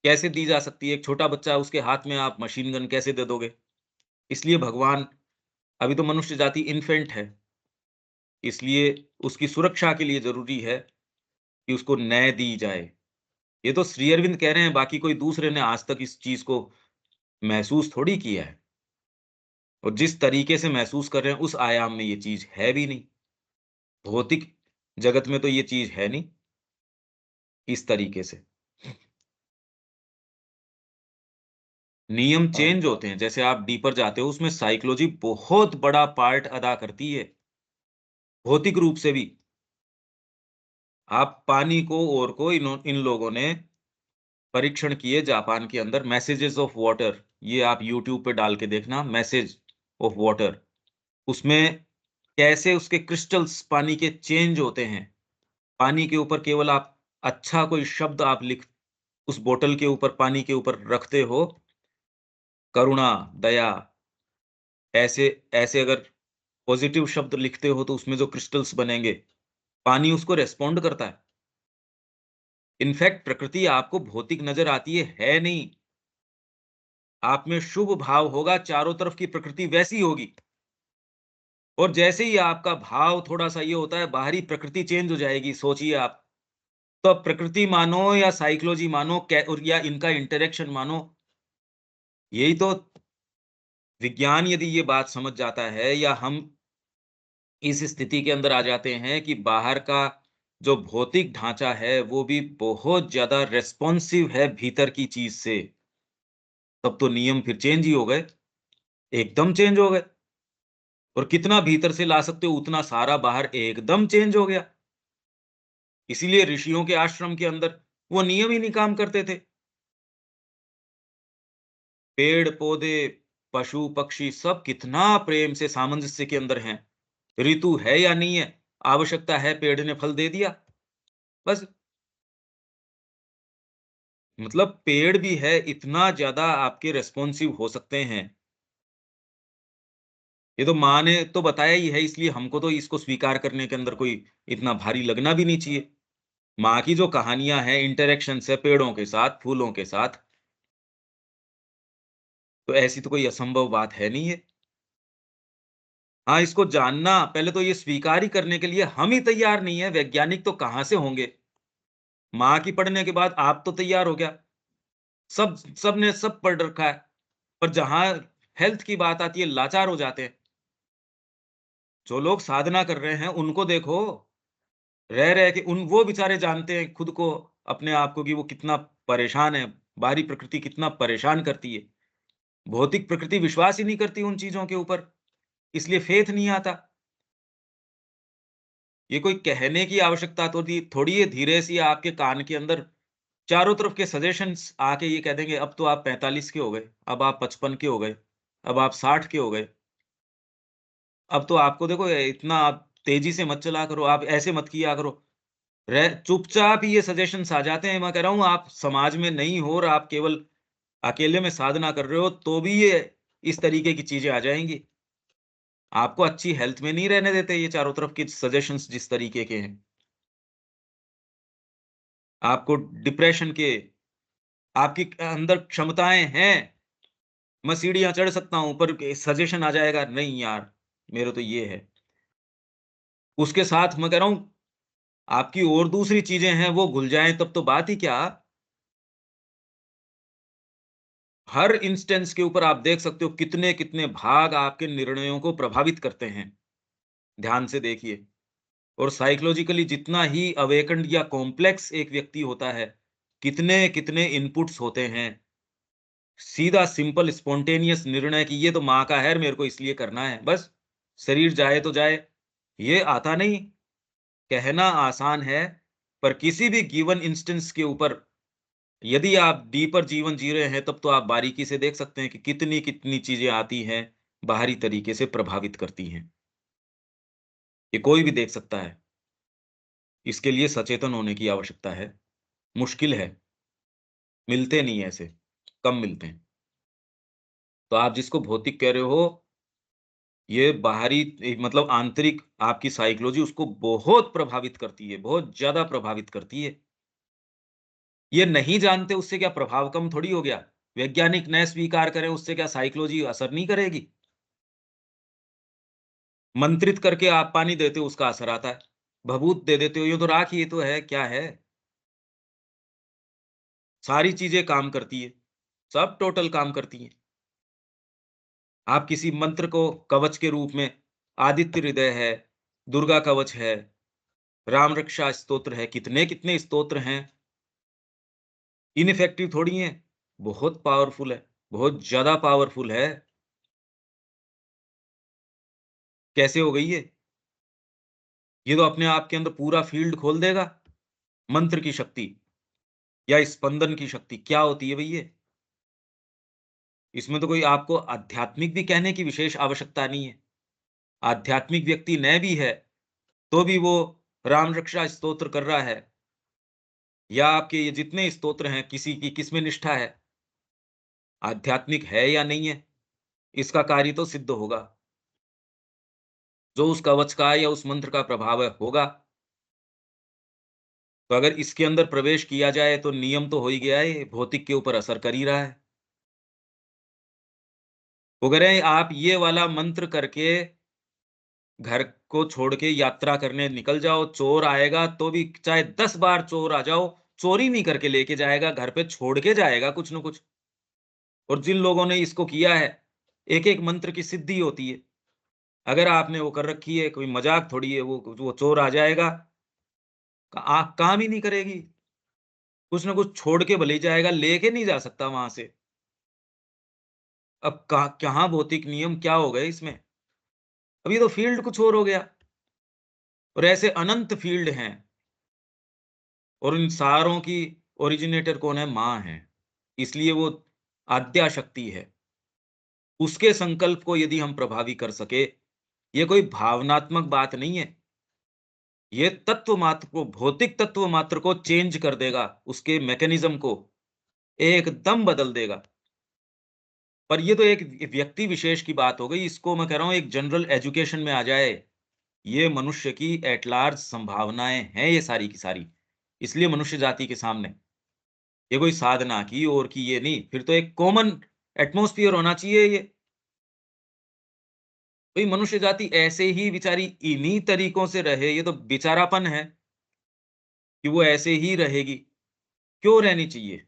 A: कैसे दी जा सकती है? एक छोटा बच्चा उसके हाथ में आप मशीन गन कैसे दे दोगे? इसलिए भगवान अभी तो मनुष्य जाति इन्फेंट है, इसलिए उसकी सुरक्षा के लिए ज़रूरी है कि उसको न्याय दी जाए। ये तो श्री अरविंद कह रहे हैं, बाकी कोई दूसरे ने आज तक इस चीज़ को महसूस थोड़ी किया है और जिस तरीके से महसूस कर रहे हैं, उस आयाम में ये चीज़ है भी नहीं। भौतिक जगत में तो ये चीज़ है नहीं, इस तरीके से। नियम
B: हाँ,
A: चेंज होते हैं, जैसे आप डीपर जाते हो, उसमें साइकोलॉजी बहुत बड़ा पार्ट अदा करती है, भौतिक रूप से भी। आप पानी को और को इन लोगों ने परीक्षण किए जापान के अंदर मैसेजेस ऑफ वाटर, ये आप यूट्यूब पे डाल के देखना मैसेज ऑफ वाटर। उसमें कैसे उसके क्रिस्टल्स पानी के चेंज होते हैं। पानी के ऊपर केवल आप अच्छा कोई शब्द आप लिख उस बॉटल के ऊपर पानी के ऊपर रखते हो, करुणा, दया, ऐसे ऐसे अगर पॉजिटिव शब्द लिखते हो तो उसमें जो क्रिस्टल्स बनेंगे, पानी उसको रिस्पॉन्ड करता है। इनफैक्ट प्रकृति आपको भौतिक नज़र आती है नहीं। आप में शुभ भाव होगा, चारों तरफ की प्रकृति वैसी होगी और जैसे ही आपका भाव थोड़ा-सा ये होता है, बाहरी प्रकृति चेंज हो जाएगी, सोचिए आप। तो अब प्रकृति मानो या साइकोलॉजी मानो कै और या इनका इंटरैक्शन मानो, यही तो विज्ञान यदि ये बात समझ जाता है या हम इस स्थिति के अंदर आ जाते हैं कि बाहर का जो भौतिक ढाँचा है, वो भी बहुत ज़्यादा रिस्पॉन्सिव है भीतर की चीज़ से, तब तो नियम फिर चेंज ही हो गए, एकदम चेंज हो गए और कितना भीतर से ला सकते हो उतना सारा बाहर एकदम चेंज हो गया। इसीलिए ऋषियों के आश्रम के अंदर वो नियम ही नहीं काम करते थे। पेड़-पौधे, पशु-पक्षी सब कितना प्रेम से सामंजस्य के अंदर हैं। ऋतु है या नहीं है, आवश्यकता है पेड़ ने फल दे दिया, बस मतलब पेड़ भी है, इतना ज़्यादा आपके रिस्पॉन्सिव हो सकते हैं। ये तो माँ ने तो बताया ही है, इसलिए हमको तो इसको स्वीकार करने के अंदर कोई इतना भारी लगना भी नहीं चाहिए। माँ की जो कहानियाँ हैं, इंटरैक्शंस है पेड़ों के साथ, फूलों के साथ, तो ऐसी तो कोई असंभव बात है नहीं है। हाँ, इसको जानना पहले तो ये स्वीकार ही करने के लिए हम ही तैयार नहीं है, वैज्ञानिक तो कहाँ से होंगे? माँ की पढ़ने के बाद आप तो तैयार हो गया। सबने सब पढ़ रखा है, पर जहाँ हेल्थ की बात आती है, लाचार हो जाते हैं। जो लोग साधना कर रहे हैं, उनको देखो, रह के वो बेचारे जानते हैं खुद को, अपने आप को कि वो कितना परेशान है, बाहरी प्रकृति कितना परेशान करती है। भौतिक प्रकृति विश्वास ही नहीं करती उन चीज़ों के ऊपर, इसलिए फेथ नहीं आता। ये कोई कहने की आवश्यकता तो थोड़ी है, धीरे से आपके कान के अंदर चारों तरफ के सजेशंस आके ये कह देंगे, अब तो आप 45 के हो गए, अब आप 55 के हो गए, अब आप 60 के हो गए। अब तो आपको देखो इतना आप तेज़ी से मत चला करो, आप ऐसे मत किया करो। रह चुपचाप ही ये सजेशंस आ जाते हैं। मैं कह रहा हूँ आप समाज में नहीं हो और आप केवल अकेले में साधना कर रहे हो, तो भी ये इस तरीके की चीज़ें आ जाएँगी। आपको अच्छी हेल्थ में नहीं रहने देते ये चारों तरफ के सजेशंस जिस तरीके के हैं। आपको डिप्रेशन के आपकी अंदर क्षमताएँ हैं, मैं सीढ़ियाँ चढ़ सकता हूँ, पर सजेशन आ जाएगा, नहीं यार, मेरा तो ये है। उसके साथ मैं कह रहा हूँ, आपकी और दूसरी चीज़ें हैं, वो घुल जाएँ तब तो बात ही क्या। हर इंस्टेंस के ऊपर आप देख सकते हो कितने-कितने भाग आपके निर्णयों को प्रभावित करते हैं। ध्यान से देखिए और साइकोलॉजिकली जितना ही अवेकन्ड या कॉम्प्लेक्स एक व्यक्ति होता है, कितने-कितने इनपुट्स होते हैं। सीधा सिंपल स्पॉन्टेनियस निर्णय कि ये तो माँ का है, मेरे को इसलिए करना है, बस शरीर जाए तो जाए, ये आता नहीं। कहना आसान है, पर किसी भी गिवन इंस्टेंस के ऊपर यदि आप डीपर जीवन जी रहे हैं, तब तो आप बारीकी से देख सकते हैं कि कितनी-कितनी चीज़ें आती हैं, बाहरी तरीके से प्रभावित करती हैं। ये कोई भी देख सकता है। इसके लिए सचेतन होने की आवश्यकता है। मुश्किल है, मिलते नहीं ऐसे, कम मिलते हैं। तो आप जिसको भौतिक कह रहे हो, ये बाहरी मतलब आंतरिक आपकी साइकोलॉजी उसको बहुत प्रभावित करती है, बहुत ज़्यादा प्रभावित करती है। ये नहीं जानते उससे क्या प्रभाव कम थोड़ी हो गया? वैज्ञानिक न स्वीकार करें, उससे क्या साइकोलॉजी असर नहीं करेगी? मंत्रित करके आप पानी देते हो उसका असर आता है। भभूत दे देते हो, ये तो राख ही ये तो है, क्या है? सारी चीज़ें काम करती है, सब टोटल काम करती हैं। आप किसी मंत्र को कवच के रूप में आदित्य हृदय है, दुर्गा कवच है, राम रक्षा स्तोत्र है, कितने-कितने स्तोत्र हैं, इनइफेक्टिव थोड़ी हैं, बहुत पावरफुल है, बहुत ज़्यादा पावरफुल है। कैसे हो गई ये? ये तो अपने आप के अंदर पूरा फ़ील्ड खोल देगा, मंत्र की शक्ति या स्पंदन की शक्ति, क्या होती है भई ये? इसमें तो कोई आपको आध्यात्मिक भी कहने की विशेष आवश्यकता नहीं है। आध्यात्मिक व्यक्ति न भी है, तो भी वो राम रक्षा स्तोत्र कर रहा है या आपके ये जितने स्तोत्र हैं, किसी की किसमें निष्ठा है, आध्यात्मिक है या नहीं है, इसका कार्य तो सिद्ध होगा। जो उस कवच का या उस मंत्र का प्रभाव है, होगा। तो अगर इसके अंदर प्रवेश किया जाए, तो नियम तो हो ही गया है, ये भौतिक के ऊपर असर कर ही रहा है। वो कह रहे हैं, आप ये वाला मंत्र करके घर को छोड़ के यात्रा करने निकल जाओ, चोर आएगा तो भी चाहे 10 बार चोर आ जाओ, चोरी नहीं करके लेके जाएगा, घर पे छोड़ के जाएगा कुछ न कुछ। और जिन लोगों ने इसको किया है, एक-एक मंत्र की सिद्धि होती है। अगर आपने वो कर रखी है, कोई मज़ाक थोड़ी है, वो चोर आ जाएगा, काम ही नहीं करेगी, कुछ न कुछ छोड़ के भले ही जाएगा, लेके नहीं जा सकता वहाँ से। अब कहाँ भौतिक नियम क्या हो गए इसमें? अब ये तो फ़ील्ड कुछ और हो गया और ऐसे अनंत फ़ील्ड हैं। और इन सारों की ओरिजिनेटर कौन है? माँ है। इसलिए वो आद्या शक्ति है। उसके संकल्प को यदि हम प्रभावी कर सके, ये कोई भावनात्मक बात नहीं है। ये तत्व मात्र को भौतिक तत्व मात्र को चेंज कर देगा, उसके मैकेनिज़्म को एकदम बदल देगा। पर ये तो एक व्यक्ति विशेष की बात हो गई, इसको मैं कह रहा हूँ एक जनरल एजुकेशन में आ जाए। ये मनुष्य की एट लार्ज संभावनाएँ हैं ये सारी की सारी, इसलिए मनुष्य जाति के सामने। ये कोई साधना की और की ये नहीं, फिर तो एक कॉमन एटमॉस्फियर होना चाहिए ये। भई मनुष्य जाति ऐसे ही बेचारी इन्हीं तरीकों से रहे, ये तो बेचारापन है कि वो ऐसे ही रहेगी। क्यों रहनी चाहिए?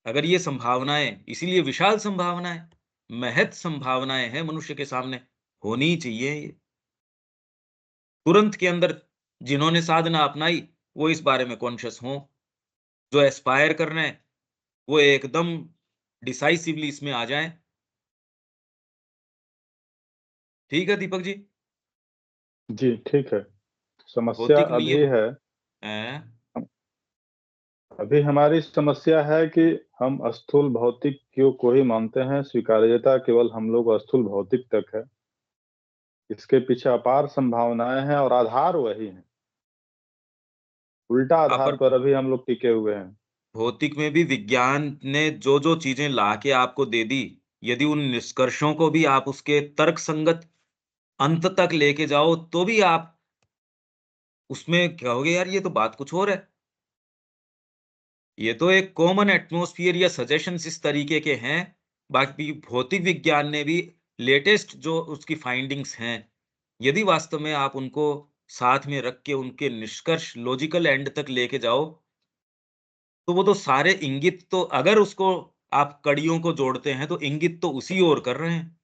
A: अगर ये संभावनाएँ इसीलिए विशाल संभावनाएँ, महत संभावनाएँ हैं मनुष्य के सामने, होनी चाहिए ये। तुरंत के अंदर जिन्होंने साधना अपनाई, वो इस बारे में कॉन्शियस हों। जो एस्पायर कर रहे हैं, वो एकदम डिसाइसिवली इसमें आ जाएँ। ठीक है दीपक जी?
B: जी, ठीक है। समस्या
A: भौतिक
B: अभी
A: नियम
B: है
A: हैं,
B: अभी हमारी समस्या है कि हम स्थूल भौतिक को ही मानते हैं, स्वीकार्यता केवल हम लोग स्थूल भौतिक तक है। इसके पीछे अपार संभावनाएँ हैं और आधार वही है। उल्टा आधार
A: पर
B: पर अभी हम लोग टिके हुए हैं।
A: भौतिक में भी विज्ञान ने जो-जो चीज़ें ला के आपको दे दी, यदि उन निष्कर्षों को भी आप उसके तर्कसंगत अंत तक लेके जाओ, तो भी आप उसमें कहोगे यार ये तो बात कुछ और है। ये तो एक कॉमन एटमॉस्फियर या सजेशंस इस तरीके के हैं। बाकी भौतिक विज्ञान ने भी लेटेस्ट जो उसकी फाइंडिंग्स हैं, यदि वास्तव में आप उनको साथ में रख के उनके निष्कर्ष लॉजिकल एंड तक लेके जाओ, तो वो तो सारे इंगित तो अगर उसको आप कड़ियों को जोड़ते हैं, तो इंगित तो उसी ओर कर रहे हैं।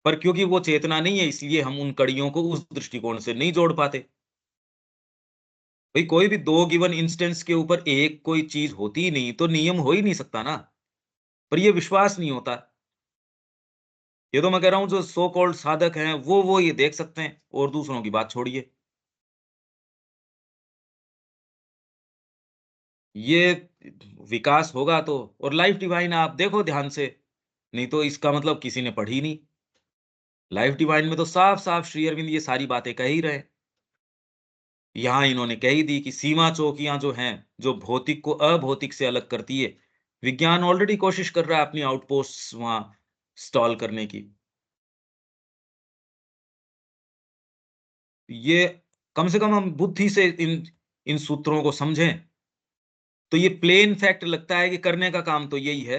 A: पर क्योंकि वो चेतना नहीं है, इसलिए हम उन कड़ियों को उस दृष्टिकोण से नहीं जोड़ पाते। भई कोई भी 2 गिवन इंस्टेंस के ऊपर एक कोई चीज़ होती ही नहीं, तो नियम हो ही नहीं सकता ना। पर ये विश्वास नहीं होता। ये तो मैं कह रहा हूँ जो सो कॉल्ड साधक हैं, वो ये देख सकते हैं और दूसरों की बात छोड़िए। ये विकास होगा तो और लाइफ डिवाइन आप देखो ध्यान से, नहीं तो इसका मतलब किसी ने पढ़ी नहीं। लाइफ डिवाइन में तो साफ-साफ श्री अरविंद ये सारी बातें कह ही रहे हैं। यहाँ इन्होंने कह ही दी कि सीमा चौकियाँ जो हैं, जो भौतिक को अभौतिक से अलग करती है, विज्ञान ऑलरेडी कोशिश कर रहा है अपनी आउटपोस्ट्स वहाँ इंस्टॉल करने की। ये कम से कम हम बुद्धि से इन इन सूत्रों को समझें, तो ये प्लेन फैक्ट लगता है कि करने का काम तो यही है।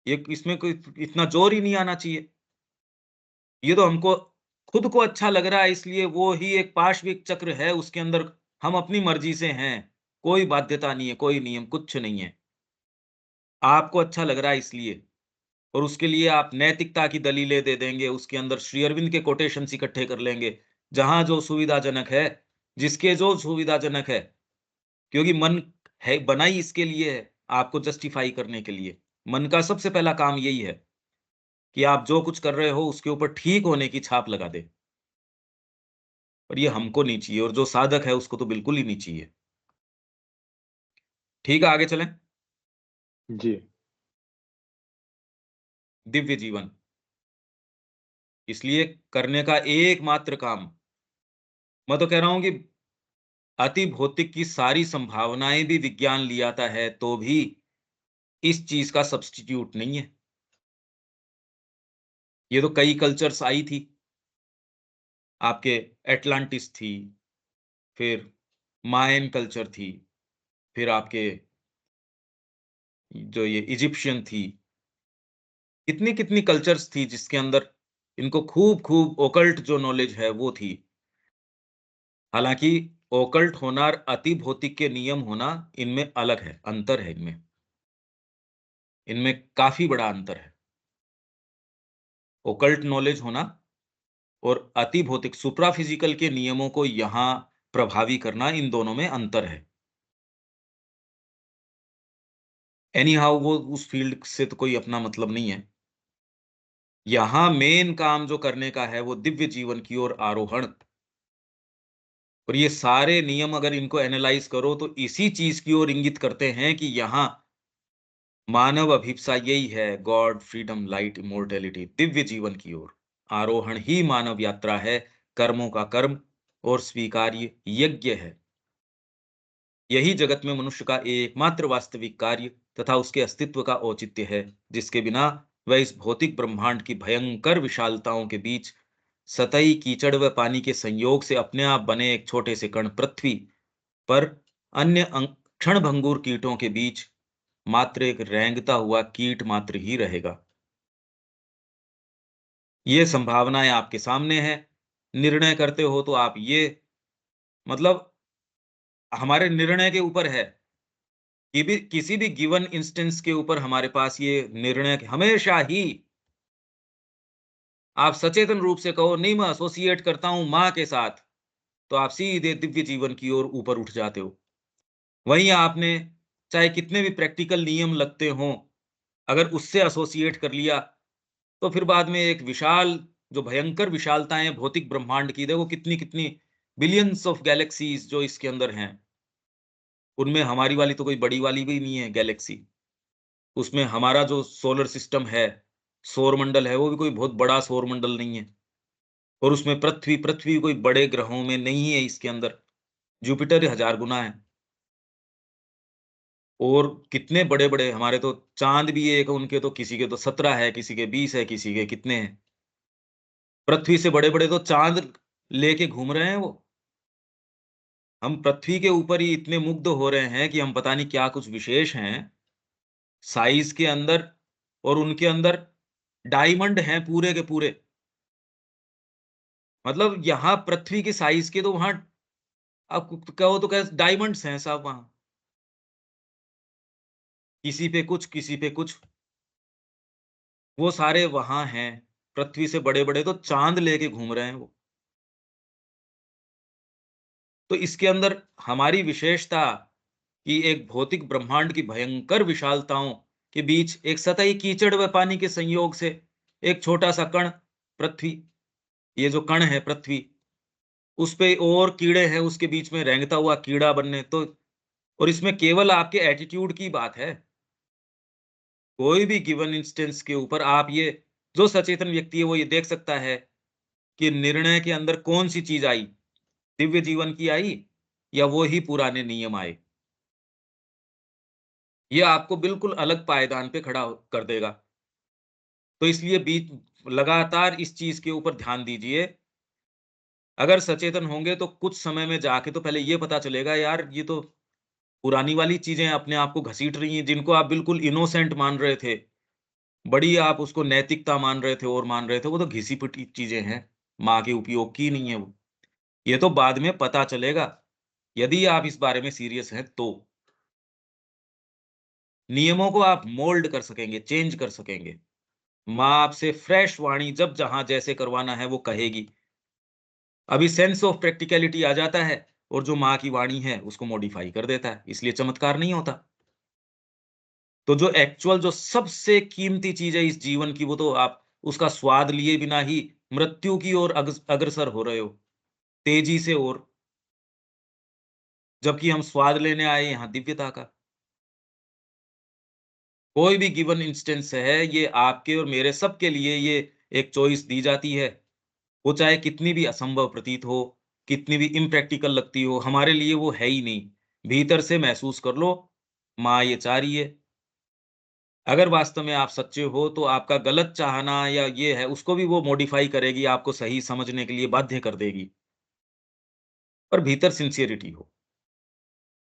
A: ये इसमें कोई इतना ज़ोर ही नहीं आना चाहिए। ये तो हमको खुद को अच्छा लग रहा है इसलिए वो ही एक पाशविक चक्र है, उसके अंदर हम अपनी मर्ज़ी से हैं। कोई बाध्यता नहीं है, कोई नियम, कुछ नहीं है। आपको अच्छा लग रहा है इसलिए और उसके लिए आप नैतिकता की दलीलें दे देंगे, उसके अंदर श्री अरविंद के कोटेशंस इकट्ठे कर लेंगे, जहाँ जो सुविधाजनक है, जिसके जो सुविधाजनक है, क्योंकि मन है बना ही इसके लिए है, आपको जस्टिफाई करने के लिए। मन का सबसे पहला काम यही है कि आप जो कुछ कर रहे हो, उसके ऊपर ठीक होने की छाप लगा दें और ये हमको नहीं चाहिए और जो साधक है, उसको तो बिल्कुल ही नहीं चाहिए। ठीक है, आगे चलें?
B: जी।
A: दिव्य जीवन, इसलिए करने का एकमात्र काम मैं तो कह रहा हूँ कि अति भौतिक की सारी संभावनाएँ भी विज्ञान ले आता है, तो भी इस चीज़ का सब्स्टिट्यूट नहीं है। ये तो कई कल्चर्स आई थी, आपके एटलांटिस थी, फिर मायन कल्चर थी, फिर आपके जो ये इजिप्शियन थी, कितनी-कितनी कल्चर्स थी जिसके अंदर इनको खूब-खूब ओकल्ट जो नॉलेज है वो थी। हालाँकि ओकल्ट होना और अति भौतिक के नियम होना इनमें अलग है, अंतर है इनमें। इनमें काफ़ी बड़ा अंतर है। ओकल्ट नॉलेज होना और अति भौतिक सुप्राफिजिकल के नियमों को यहाँ प्रभावी करना इन दोनों में अंतर है। एनी हाउ वो उस फ़ील्ड से तो कोई अपना मतलब नहीं है। यहाँ मेन काम जो करने का है वो दिव्य जीवन की ओर आरोहण और ये सारे नियम अगर इनको एनालाइज़ करो तो इसी चीज़ की ओर इंगित करते हैं कि यहाँ मानव अभिप्सा यही है गॉड, फ्रीडम, लाइट, इmmortality दिव्य जीवन की ओर। आरोहण ही मानव यात्रा है, कर्मों का कर्म और स्वीकार्य यज्ञ है। यही जगत में मनुष्य का एकमात्र वास्तविक कार्य तथा उसके अस्तित्व का औचित्य है, जिसके बिना वह इस भौतिक ब्रह्मांड की भयंकर विशालताओं के बीच सतही कीचड़ व पानी के संयोग से अपने आप बने एक छोटे से कण पृथ्वी पर अन्य क्षणभंगुर कीटों के बीच मात्र एक रेंगता हुआ कीट मात्र ही रहेगा। ये संभावनाएं आपके सामने है। निर्णय करते हो तो आप ये मतलब हमारे निर्णय के ऊपर है कि भी किसी भी गिवन इंस्टेंस के ऊपर हमारे पास ये निर्णय हमेशा ही आप सचेतन रूप से कहो नहीं मैं एसोसिएट करता हूं माँ के साथ, तो आप सीधे दिव्य जीवन की ओर ऊपर उठ जाते हो। वहीं आपने चाहे कितने भी प्रैक्टिकल नियम लगते हों, अगर उससे एसोसिएट कर लिया, तो फिर बाद में एक विशाल जो भयंकर विशालताएँ भौतिक ब्रह्मांड की, देखो कितनी-कितनी बिलियंस ऑफ गैलेक्सीज़ जो इसके अंदर हैं, उनमें हमारी वाली तो कोई बड़ी वाली भी नहीं है गैलेक्सी। उसमें हमारा जो सोलर सिस्टम है, सौरमंडल है, वो भी कोई बहुत बड़ा सौरमंडल नहीं है। और उसमें पृथ्वी कोई बड़े ग्रहों में नहीं है इसके अंदर, जुपिटर 1000 गुना है। और कितने बड़े-बड़े हमारे तो चाँद भी एक उनके तो किसी के तो 17 है, किसी के 20 है, किसी के कितने हैं। पृथ्वी से बड़े-बड़े तो चाँद लेके घूम रहे हैं वो। हम पृथ्वी के ऊपर ही इतने मुग्ध हो रहे हैं कि हम पता नहीं क्या कुछ विशेष हैं, साइज़ के अंदर और उनके अंदर डायमंड हैं पूरे के पूरे। मतलब यहाँ पृथ्वी की साइज़ के तो वहाँ आप कहो तो क्या डायमंड्स हैं साहब वहाँ। किसी पे कुछ, किसी पे कुछ, वो सारे वहाँ हैं। पृथ्वी से बड़े-बड़े तो चाँद लेके घूम रहे हैं वो। तो इसके अंदर हमारी विशेषता कि एक भौतिक ब्रह्मांड की भयंकर विशालताओं के बीच एक सतही कीचड़ व पानी के संयोग से एक छोटा-सा कण पृथ्वी, ये जो कण है पृथ्वी, उसपे और कीड़े हैं उसके बीच में रेंगता हुआ कीड़ा बनने तो और इसमें केवल आपके एटीट्यूड की बात है। कोई भी गिवन इंस्टेंस के ऊपर आप ये जो सचेतन व्यक्ति है वो ये देख सकता है कि निर्णय के अंदर कौन-सी चीज़ आई, दिव्य जीवन की आई या वो ही पुराने नियम आए। ये आपको बिल्कुल अलग पायदान पे खड़ा कर देगा। तो इसलिए बीच लगातार इस चीज़ के ऊपर ध्यान दीजिए। अगर सचेतन होंगे तो कुछ समय में जाके तो पहले ये पता चलेगा यार ये तो पुरानी वाली चीज़ें अपने आप को घसीट रही हैं, जिनको आप बिल्कुल इनोसेंट मान रहे थे। बड़ी आप उसको नैतिकता मान रहे थे और मान रहे थे, वो तो घिसी-पिटी चीज़ें हैं। माँ के उपयोग की नहीं है वो। ये तो बाद में पता चलेगा, यदि आप इस बारे में सीरियस हैं तो। नियमों को आप मोल्ड कर सकेंगे, चेंज कर सकेंगे। माँ आपसे फ्रेश वाणी जब जहाँ जैसे करवाना है वो कहेगी। अभी सेंस ऑफ प्रैक्टिकैलिटी आ जाता है और जो माँ की वाणी है उसको मॉडिफाई कर देता है, इसलिए चमत्कार नहीं होता। तो जो एक्चुअल जो सबसे कीमती चीज़ है इस जीवन की वो तो आप उसका स्वाद लिए बिना ही मृत्यु की ओर अग्रसर हो रहे हो, तेज़ी से और जबकि हम स्वाद लेने आए यहाँ दिव्यता का। कोई भी गिवन इंस्टेंस है, ये आपके और मेरे सबके लिए ये एक चॉइस दी जाती है। वो चाहे कितनी भी असंभव प्रतीत हो, कितनी भी इम्प्रैक्टिकल लगती हो, हमारे लिए वो है ही नहीं। भीतर से महसूस कर लो, माँ ये चाह रही है। अगर वास्तव में आप सच्चे हो, तो आपका गलत चाहना या ये है, उसको भी वो मॉडिफ़ाई करेगी, आपको सही समझने के लिए बाध्य कर देगी। पर भीतर सिंसियरिटी हो।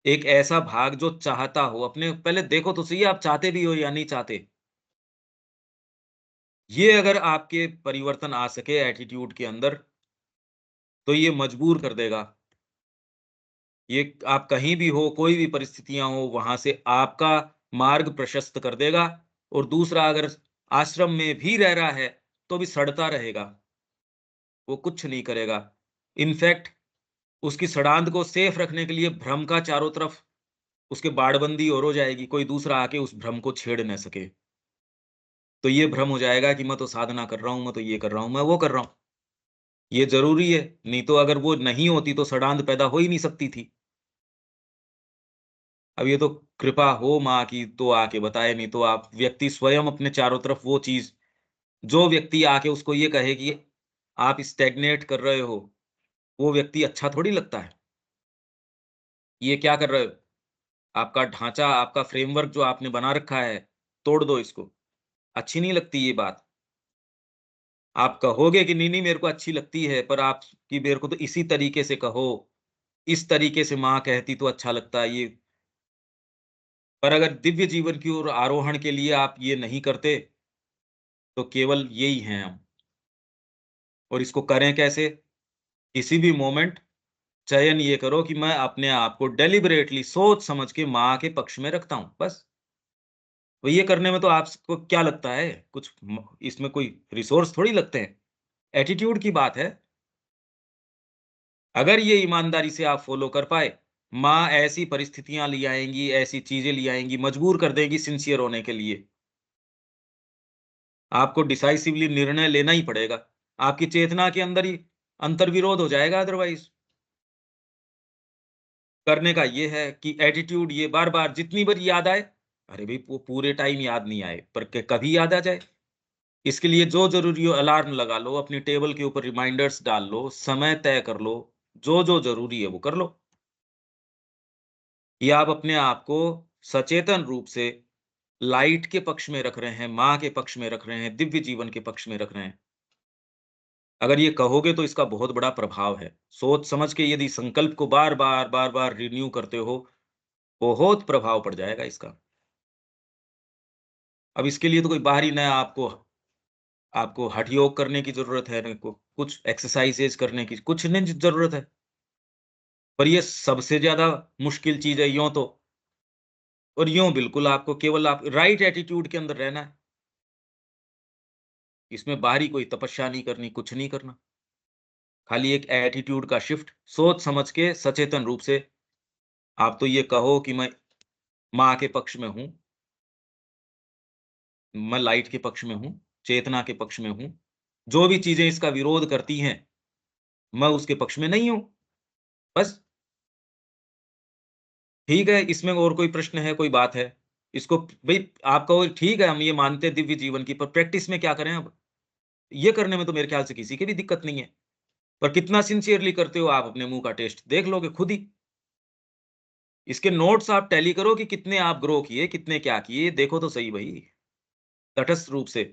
A: एक ऐसा भाग जो चाहता हो, अपने पहले देखो तो सही आप चाहते भी हो या नहीं चाहते। ये अगर आपके परिवर्तन आ सके एटीट्यूड के अंदर, तो ये मजबूर कर देगा। ये आप कहीं भी हो, कोई भी परिस्थितियाँ हो, वहाँ से आपका मार्ग प्रशस्त कर देगा और दूसरा अगर आश्रम में भी रह रहा है, तो भी सड़ता रहेगा, वो कुछ नहीं करेगा। इनफैक्ट उसकी सड़ांध को सेफ रखने के लिए भ्रम का चारों तरफ उसके बाड़बंदी और हो जाएगी, कोई दूसरा आके उस भ्रम को छेड़ ना सके। तो ये भ्रम हो जाएगा कि मैं तो साधना कर रहा हूँ, मैं तो ये कर रहा हूँ, मैं वो कर रहा हूँ। ये ज़रूरी है, नहीं तो अगर वो नहीं होती तो सड़ांध पैदा हो ही नहीं सकती थी। अब ये तो कृपा हो माँ की तो आके बताए, नहीं तो आप व्यक्ति स्वयं अपने चारों तरफ वो चीज़ जो व्यक्ति आके उसको ये कहे कि आप स्टैग्नेट कर रहे हो, वो व्यक्ति अच्छा थोड़ी लगता है। ये क्या कर रहे हो? आपका ढांचा, आपका फ्रेमवर्क जो आपने बना रखा है, तोड़ दो इसको। अच्छी नहीं लगती ये बात। आप कहोगे कि नहीं-नहीं मेरे को अच्छी लगती है, पर आप कि मेरे को तो इसी तरीके से कहो, इस तरीके से माँ कहती तो अच्छा लगता है ये। पर अगर दिव्य जीवन की ओर आरोहण के लिए आप ये नहीं करते, तो केवल यही हैं हम। और इसको करें कैसे? किसी भी मोमेंट चयन ये करो कि मैं अपने आप को डेलिबरेटली सोच समझ के माँ के पक्ष में रखता हूँ, बस। तो ये करने में तो आपको क्या लगता है? कुछ इसमें कोई रिसोर्स थोड़ी लगते हैं। एटीट्यूड की बात है। अगर ये ईमानदारी से आप फ़ॉलो कर पाए, माँ ऐसी परिस्थितियाँ ले आएँगी, ऐसी चीज़ें ले आएँगी, मजबूर कर देगी सिंसियर होने के लिए। आपको डिसाइसिवली निर्णय लेना ही पड़ेगा। आपकी चेतना के अंदर ही अंतर्विरोध हो जाएगा अदरवाइज़। करने का ये है कि एटीट्यूड ये बार-बार जितनी बार याद आए, अरे भई पूरे टाइम याद नहीं आए, पर क कभी याद आ जाए। इसके लिए जो ज़रूरी हो अलार्म लगा लो, अपनी टेबल के ऊपर रिमाइंडर्स डाल लो, समय तय कर लो, जो-जो ज़रूरी है वो कर लो। या आप अपने आप को सचेतन रूप से लाइट के पक्ष में रख रहे हैं, माँ के पक्ष में रख रहे हैं, दिव्य जीवन के पक्ष में रख रहे हैं। अगर ये कहोगे तो इसका बहुत बड़ा प्रभाव है। सोच समझ के यदि संकल्प को बार-बार, बार-बार रिन्यू करते हो, बहुत प्रभाव पड़ जाएगा इसका। अब इसके लिए तो कोई बाहरी नया आपको आपको हठ योग करने की ज़रूरत है, न को कुछ एक्सरसाइज़ेज़ करने की कुछ नहीं ज़रूरत है। पर ये सबसे ज़्यादा मुश्किल चीज़ है यूँ तो। और यूँ बिल्कुल आपको केवल आप राइट एटीट्यूड के अंदर रहना है। इसमें बाहरी कोई तपस्या नहीं करनी, कुछ नहीं करना। खाली एक एटीट्यूड का शिफ्ट, सोच समझ के सचेतन रूप से आप तो ये कहो कि मैं माँ के पक्ष में हूँ, मैं लाइट के पक्ष में हूँ, चेतना के पक्ष में हूँ। जो भी चीज़ें इसका विरोध करती हैं, मैं उसके पक्ष में नहीं हूँ। बस ठीक है, इसमें और कोई प्रश्न है, कोई बात है? इसको भई आप कहो ठीक है, हम ये मानते हैं दिव्य जीवन की, पर प्रैक्टिस में क्या करें अब? ये करने में तो मेरे ख्याल से किसी की भी दिक्कत नहीं है। पर कितना सिंसियरली करते हो आप अपने मुँह का टेस्ट देख लोगे खुद ही। इसके नोट्स आप टैली करो कि कितने आप ग्रो किए, कितने क्या किए, देखो तो सही भई, तटस्थ रूप से।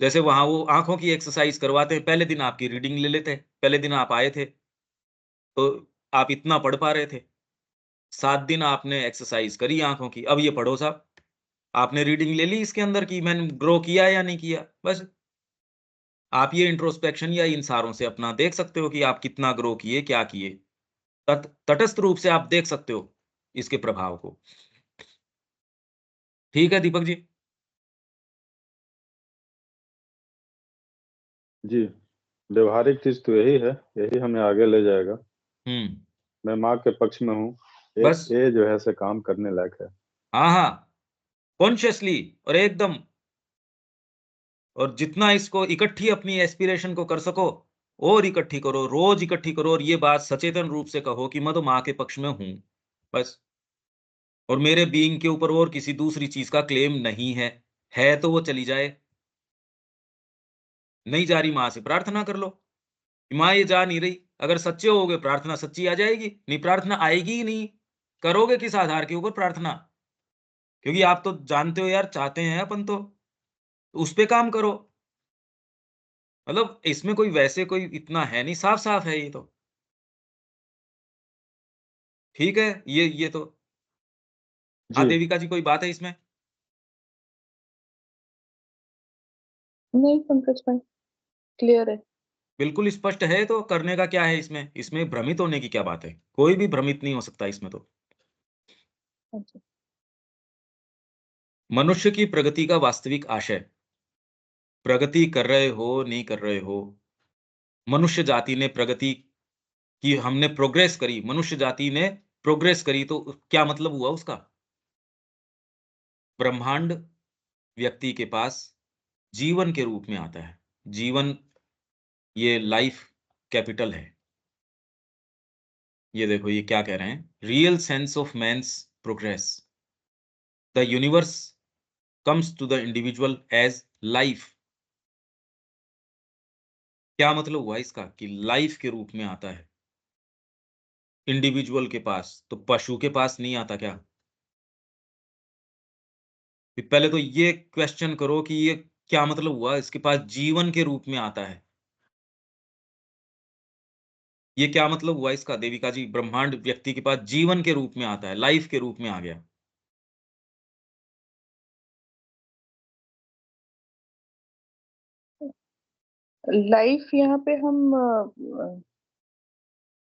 A: जैसे वहाँ वो आँखों की एक्सरसाइज़ करवाते हैं, पहले दिन आपकी रीडिंग ले लेते हैं। पहले दिन आप आए थे, तो आप इतना पढ़ पा रहे थे। 7 दिन आपने एक्सरसाइज़ करी आँखों की, अब ये पढ़ो साहब। आपने रीडिंग ले ली इसके अंदर कि मैंने ग्रो किया या नहीं किया, बस। आप ये इंट्रोस्पेक्शन या इन सारों से अपना देख सकते हो कि आप कितना ग्रो किए, क्या किए। तटस्थ रूप से आप देख सकते हो इसके प्रभाव को। ठीक है दीपक जी?
B: जी, व्यवहारिक चीज़ तो यही है, यही हमें आगे ले जाएगा।
A: हुँ,
B: मैं माँ के पक्ष में हूँ,
A: बस
B: ये जो है ऐसे काम करने लायक है।
A: हाँ, हाँ, कॉन्शियसली और एकदम और जितना इसको इकट्ठी अपनी एस्पिरेशन को कर सको और इकट्ठी करो, रोज़ इकट्ठी करो और ये बात सचेतन रूप से कहो कि मैं तो माँ के पक्ष में हूँ, बस। और मेरे बीइंग के ऊपर और किसी दूसरी चीज़ का क्लेम नहीं है। है तो वो चली जाए, नहीं जा रही माँ से प्रार्थना कर लो, कि माँ ये जा नहीं रही, अगर सच्चे होगे प्रार्थना सच्ची आ जाएगी, नहीं प्रार्थना आएगी ही नहीं। करोगे किस आधार के ऊपर प्रार्थना? क्योंकि आप तो जानते हो यार चाहते हैं अपन तो उस पे काम करो। मतलब इसमें कोई वैसे कोई इतना है नहीं, साफ-साफ है ये तो। ठीक है, ये तो हाँ,
B: जी,
A: देविका जी कोई बात है इसमें?
C: नहीं पंकज भाई, क्लियर है।
A: बिल्कुल स्पष्ट है तो करने का क्या है इसमें? इसमें भ्रमित होने की क्या बात है? कोई भी भ्रमित नहीं हो सकता इसमें तो।
C: हाँ जी।
A: मनुष्य की प्रगति का वास्तविक आशय, प्रगति कर रहे हो, नहीं कर रहे हो, मनुष्य जाति ने प्रगति की हमने प्रोग्रेस करी, मनुष्य जाति ने प्रोग्रेस करी तो क्या मतलब हुआ उसका? ब्रह्मांड व्यक्ति के पास जीवन के रूप में आता है। जीवन ये लाइफ कैपिटल है। ये देखो ये क्या कह रहे हैं? Real sense of man's progress. The universe comes to the individual as life. क्या मतलब हुआ इसका? कि लाइफ के रूप में आता है, इंडिविजुअल के पास, तो पशु के पास नहीं आता क्या? पहले तो ये क्वेश्चन करो कि ये क्या मतलब हुआ, इसके पास जीवन के रूप में आता है। ये क्या मतलब हुआ इसका देविका जी? ब्रह्मांड व्यक्ति के पास जीवन के रूप में आता है, लाइफ के रूप में आ गया।
C: लाइफ यहाँ पे हम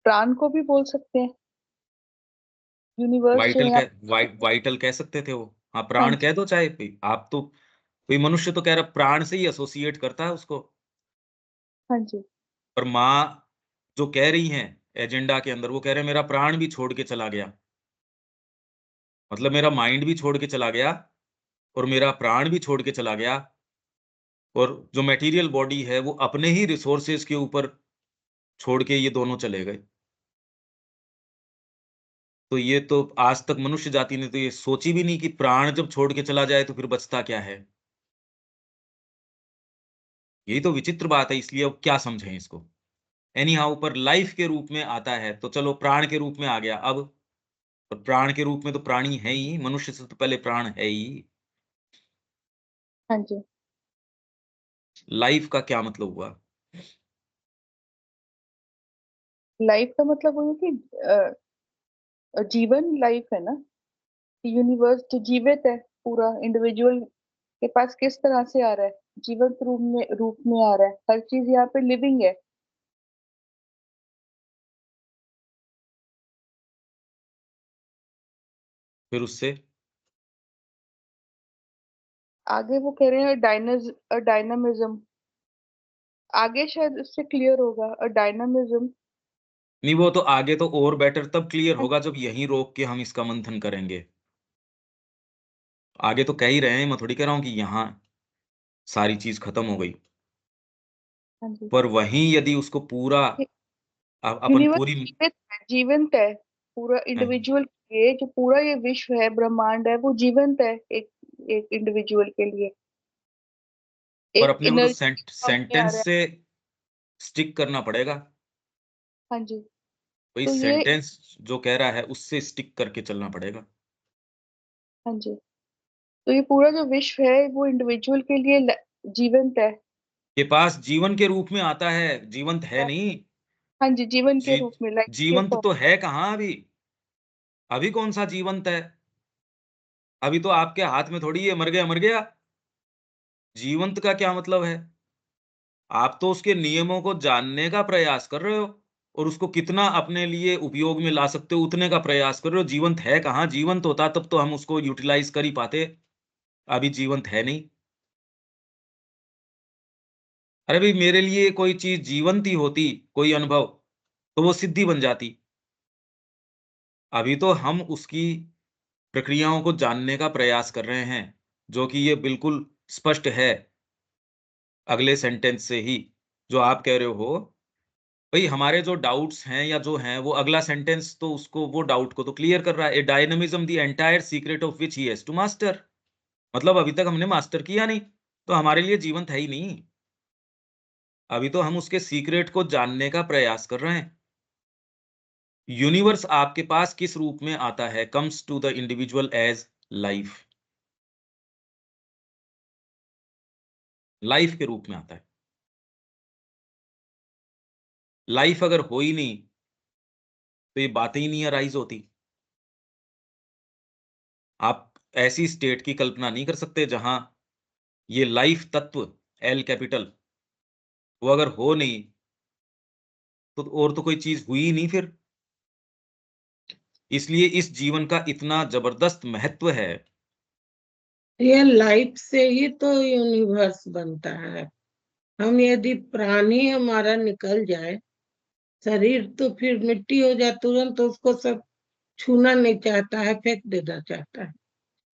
C: प्राण को भी बोल सकते हैं। यूनिवर्स जो
A: वाइटल
C: यहाँ
A: कह वाइटल कह सकते थे वो। हाँ,
C: हाँ
A: प्राण
C: जी,
A: कह दो चाहे कोई। आप तो कोई मनुष्य तो कह रहा प्राण से ही एसोसिएट करता है उसको।
C: हाँ जी,
A: पर माँ जो कह रही हैं एजेंडा के अंदर, वो कह रहे हैं मेरा प्राण भी छोड़ के चला गया। मतलब मेरा माइंड भी छोड़ के चला गया और मेरा प्राण भी छोड़ के चला गया, और जो मटेरियल बॉडी है वो अपने ही रिसोर्सेज के ऊपर छोड़ के ये दोनों चले गए। तो ये तो आज तक मनुष्य जाति ने तो ये सोची भी नहीं कि प्राण जब छोड़ के चला जाए तो फिर बचता क्या है। यही तो विचित्र बात है, इसलिए अब क्या समझें इसको। एनी हाउ, पर लाइफ के रूप में आता है तो चलो प्राण के रूप में आ गया अब। पर प्राण के रूप में तो प्राणी है ही, मनुष्य से तो पहले प्राण है ही।
C: हाँ जी।
A: लाइफ का क्या मतलब हुआ?
C: लाइफ का मतलब वो है कि जीवन लाइफ है ना। यूनिवर्स जो जीवित है, पूरा इंडिविजुअल के पास किस तरह से आ रहा है, जीवंत रूप में आ रहा है। हर चीज यहाँ पे लिविंग है।
A: फिर उससे
C: आगे वो कह रहे हैं डायनामिज्म। आगे शायद उससे क्लियर होगा। डायनामिज्म।
A: नहीं, वो तो आगे तो और बेटर तब क्लियर होगा जब यहीं रोक के हम इसका मंथन करेंगे। आगे तो कह ही रहे हैं, मैं थोड़ी कह रहा हूँ कि यहाँ सारी चीज खत्म हो गई।
C: हाँ जी।
A: पर वहीं यदि उसको पूरा अपन
C: यूनिवर्स
A: पूरी
C: जीवंत है। पूरा इंडिविजुअल ये जो पूरा ये विश्व है, ब्रह्मांड है, वो जीवंत है एक एक इंडिविजुअल के लिए।
A: पर
C: एक
A: अपने को तो
C: एनर्जी फॉर्म में आ
A: सेंटेंस
C: रहा है।
A: से स्टिक करना पड़ेगा।
C: हाँ जी।
A: वही
C: तो ये
A: सेंटेंस जो कह रहा है उससे स्टिक करके चलना पड़ेगा।
C: हाँ जी, तो ये पूरा जो विश्व है वो इंडिविजुअल के लिए जीवंत है।
A: के पास जीवन के रूप में आता है, जीवंत है नहीं।
C: हाँ जी, जीवन के
A: जी,
C: रूप में, लाइफ के
A: जीवंत
C: फॉर्म।
A: तो है कहाँ अभी? अभी कौन सा जीवंत है? अभी तो आपके हाथ में थोड़ी है मर गया मर गया। जीवंत का क्या मतलब है? आप तो उसके नियमों को जानने का प्रयास कर रहे हो और उसको कितना अपने लिए उपयोग में ला सकते हो उतने का प्रयास कर रहे हो। जीवंत है कहाँ? जीवंत होता तब तो हम उसको यूटिलाइज कर ही पाते। अभी जीवंत है नहीं। अरे भाई, मेरे लिए कोई चीज जीवंत ही होती, कोई अनुभव, तो वो सिद्धि बन जाती। अभी तो हम उसकी प्रक्रियाओं को जानने का प्रयास कर रहे हैं, जो कि ये बिल्कुल स्पष्ट है अगले सेंटेंस से ही। जो आप कह रहे हो भाई, हमारे जो डाउट्स हैं या जो हैं, वो अगला सेंटेंस तो उसको वो डाउट को तो क्लियर कर रहा है। A dynamism the entire secret of which he has to master. मतलब अभी तक हमने मास्टर किया नहीं, तो हमारे लिए जीवंत है ही नहीं। अभी तो हम उसके सीक्रेट को जानने का प्रयास कर रहे हैं। यूनिवर्स आपके पास किस रूप में आता है? Comes to the individual as life. Life के रूप में आता है। लाइफ अगर हो ही नहीं तो ये बातें ही नहीं अराइज होती। आप ऐसी स्टेट की कल्पना नहीं कर सकते जहां ये लाइफ तत्व, एल कैपिटल, वो अगर हो नहीं तो और तो कोई चीज हुई ही नहीं फिर। इसलिए इस जीवन का इतना जबरदस्त महत्व है।
D: ये लाइफ से ही तो यूनिवर्स बनता है। हम यदि प्राणी हमारा निकल जाए, शरीर तो फिर मिट्टी हो जाए तुरंत, तो उसको सब छूना नहीं चाहता है, फेंक देना चाहता है।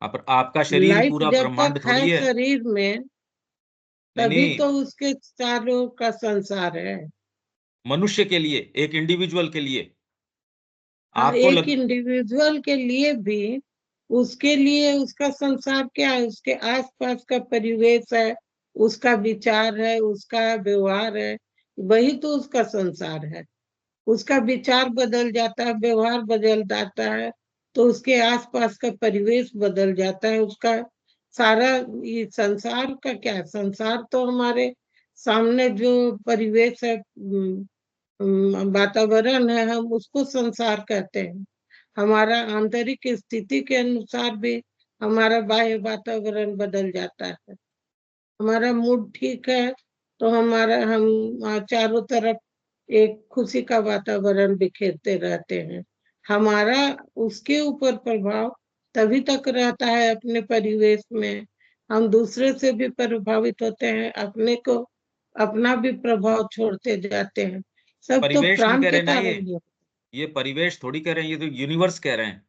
A: पर आपका शरीर ही
D: लाइफ
A: पूरा
D: जब तक
A: ब्रह्मांड
D: है
A: थोड़ी है।
D: शरीर में,
A: नहीं
D: तभी
A: नहीं,
D: तो उसके चारों का संसार है।
A: मनुष्य के लिए, एक इंडिविजुअल के लिए
D: हाँ,
A: आपको
D: एक
A: लग
D: इंडिविजुअल के लिए भी, उसके लिए उसका संसार क्या है? उसके आसपास का परिवेश है, उसका विचार है, उसका व्यवहार है, वही तो उसका संसार है। उसका विचार बदल जाता है, व्यवहार बदल जाता है, तो उसके आसपास का परिवेश बदल जाता है, उसका सारा ये संसार का क्या है? संसार तो हमारे सामने जो परिवेश है, वातावरण है, हम उसको संसार कहते हैं। हमारा आंतरिक स्थिति के अनुसार भी हमारा बाह्य वातावरण बदल जाता है। हमारा मूड ठीक है तो हम चारों तरफ एक खुशी का वातावरण बिखेरते रहते हैं। हमारा उसके ऊपर प्रभाव तभी तक रहता है अपने परिवेश में। हम दूसरे से भी प्रभावित होते हैं, अपने को अपना भी प्रभाव छोड़ते जाते हैं। सब तो
A: परिवेश नहीं
D: प्राण
A: कह
D: के
A: रहे ना,
D: कारण ही होता
A: ये परिवेश थोड़ी कह रहे हैं, ये तो यूनिवर्स कह रहे हैं।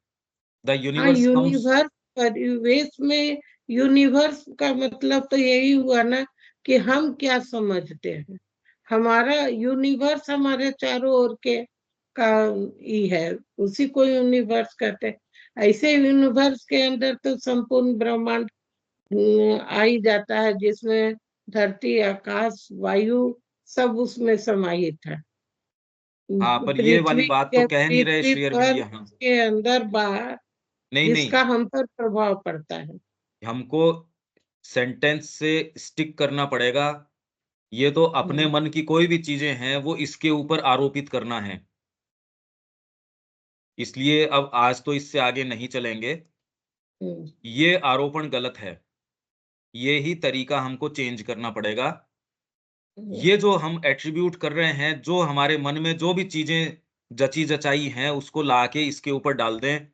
A: द
D: है। हाँ,
A: यूनिवर्स कम्स।
D: यूनिवर्स, परिवेश में यूनिवर्स का मतलब तो यही हुआ ना कि हम क्या समझते हैं। हमारा यूनिवर्स हमारे चारों ओर के का ही है, उसी को यूनिवर्स कहते हैं। ऐसे यूनिवर्स के अंदर तो संपूर्ण ब्रह्मांड आ ही जाता है, जिसमें धरती, आकाश, वायु सब उसमें समाहित है।
A: हाँ, पर ये वाली
D: पृथ्वी
A: बात तो
D: के
A: कह नहीं रहे
D: पृथ्वी
A: श्री अरविंद
D: पर,
A: यहाँ।
D: उसके अंदर बाहर,
A: नहीं नहीं,
D: जिसका हम पर प्रभाव पड़ता है।
A: हमको सेंटेंस से स्टिक करना पड़ेगा। ये तो अपने
D: हम्म,
A: मन की कोई भी चीजें हैं वो इसके ऊपर आरोपित करना है, इसलिए अब आज तो इससे आगे नहीं चलेंगे।
D: हम्म,
A: ये आरोपण गलत है, ये ही तरीका हमको चेंज करना पड़ेगा।
D: हम्म।
A: ये जो हम एट्रीब्यूट कर रहे हैं, जो हमारे मन में जो भी चीजें जची जचाई हैं उसको लाके इसके ऊपर डाल दें,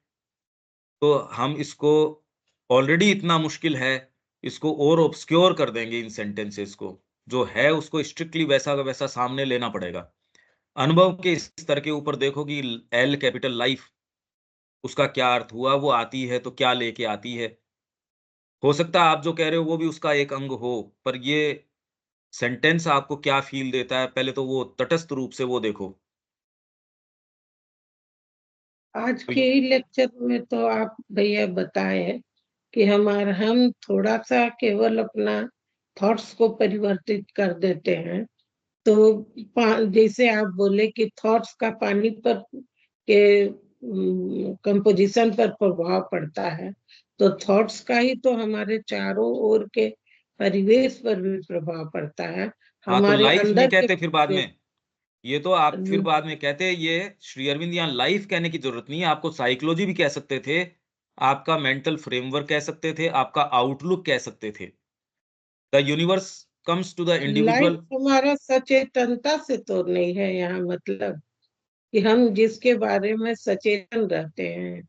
A: तो हम इसको, ऑलरेडी इतना मुश्किल है, इसको और ऑब्सक्योर कर देंगे इन सेंटेंसेस को। जो है उसको स्ट्रिक्टली वैसा का वैसा सामने लेना पड़ेगा। अनुभव के स्तर के ऊपर देखो कि एल कैपिटल लाइफ, उसका क्या अर्थ हुआ, वो आती है तो क्या लेके आती है। हो सकता है आप जो कह रहे हो वो भी उसका एक अंग हो, पर ये सेंटेंस आपको क्या फ़ील देता है, पहले तो वो तटस्थ रूप से वो देखो।
D: आज
A: तो
D: के ही लेक्चर में तो आप भैया बताए कि हम थोड़ा सा केवल अपना थॉट्स को परिवर्तित कर देते हैं। तो जैसे आप बोले कि थॉट्स का पानी पर के कंपोजिशन पर प्रभाव पड़ता है, तो थॉट्स का ही तो हमारे चारों ओर के परिवेश पर भी प्रभाव पड़ता है।
A: हाँ, तो
D: हमारे
A: लाइफ़ नहीं
D: अंदर के
A: कहते फिर बाद
D: परिवेश।
A: में। ये तो आप फिर बाद में कहते हैं, ये श्री अरविंद यहाँ लाइफ़ कहने की ज़रूरत नहीं है, आपको साइकोलॉजी भी कह सकते थे, आपका मेंटल फ्रेमवर्क कह सकते थे, आपका आउटलुक कह सकते थे। The universe comes to the
D: life
A: individual.
D: हमारा सचेतनता से तो नहीं है यहाँ, मतलब कि हम जिसके बारे में सचेतन रहते हैं।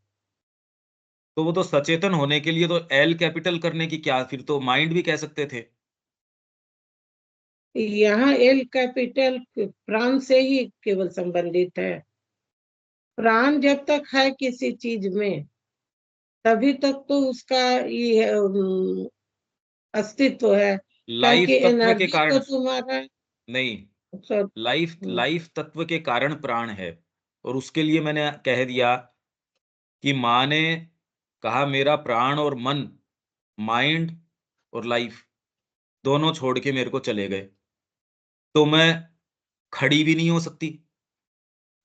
A: तो वो तो सचेतन होने के लिए तो एल कैपिटल करने की क्या, फिर तो माइंड भी कह सकते थे।
D: यहाँ एल कैपिटल प्राण से ही केवल संबंधित है। प्राण जब तक है किसी चीज में, तभी तक तो उसका ये है, अस्तित्व है। क्या
A: लाइफ़
D: कि
A: तत्व के
D: एनर्जी तो
A: कारण
D: तुम्हारा
A: नहीं,
D: सब।
A: लाइफ़
D: हम्म,
A: लाइफ़ तत्व के कारण प्राण है। और उसके लिए मैंने कह दिया कि माँ ने कहा मेरा प्राण और मन, माइंड और लाइफ़ दोनों छोड़ के मेरे को चले गए, तो मैं खड़ी भी नहीं हो सकती।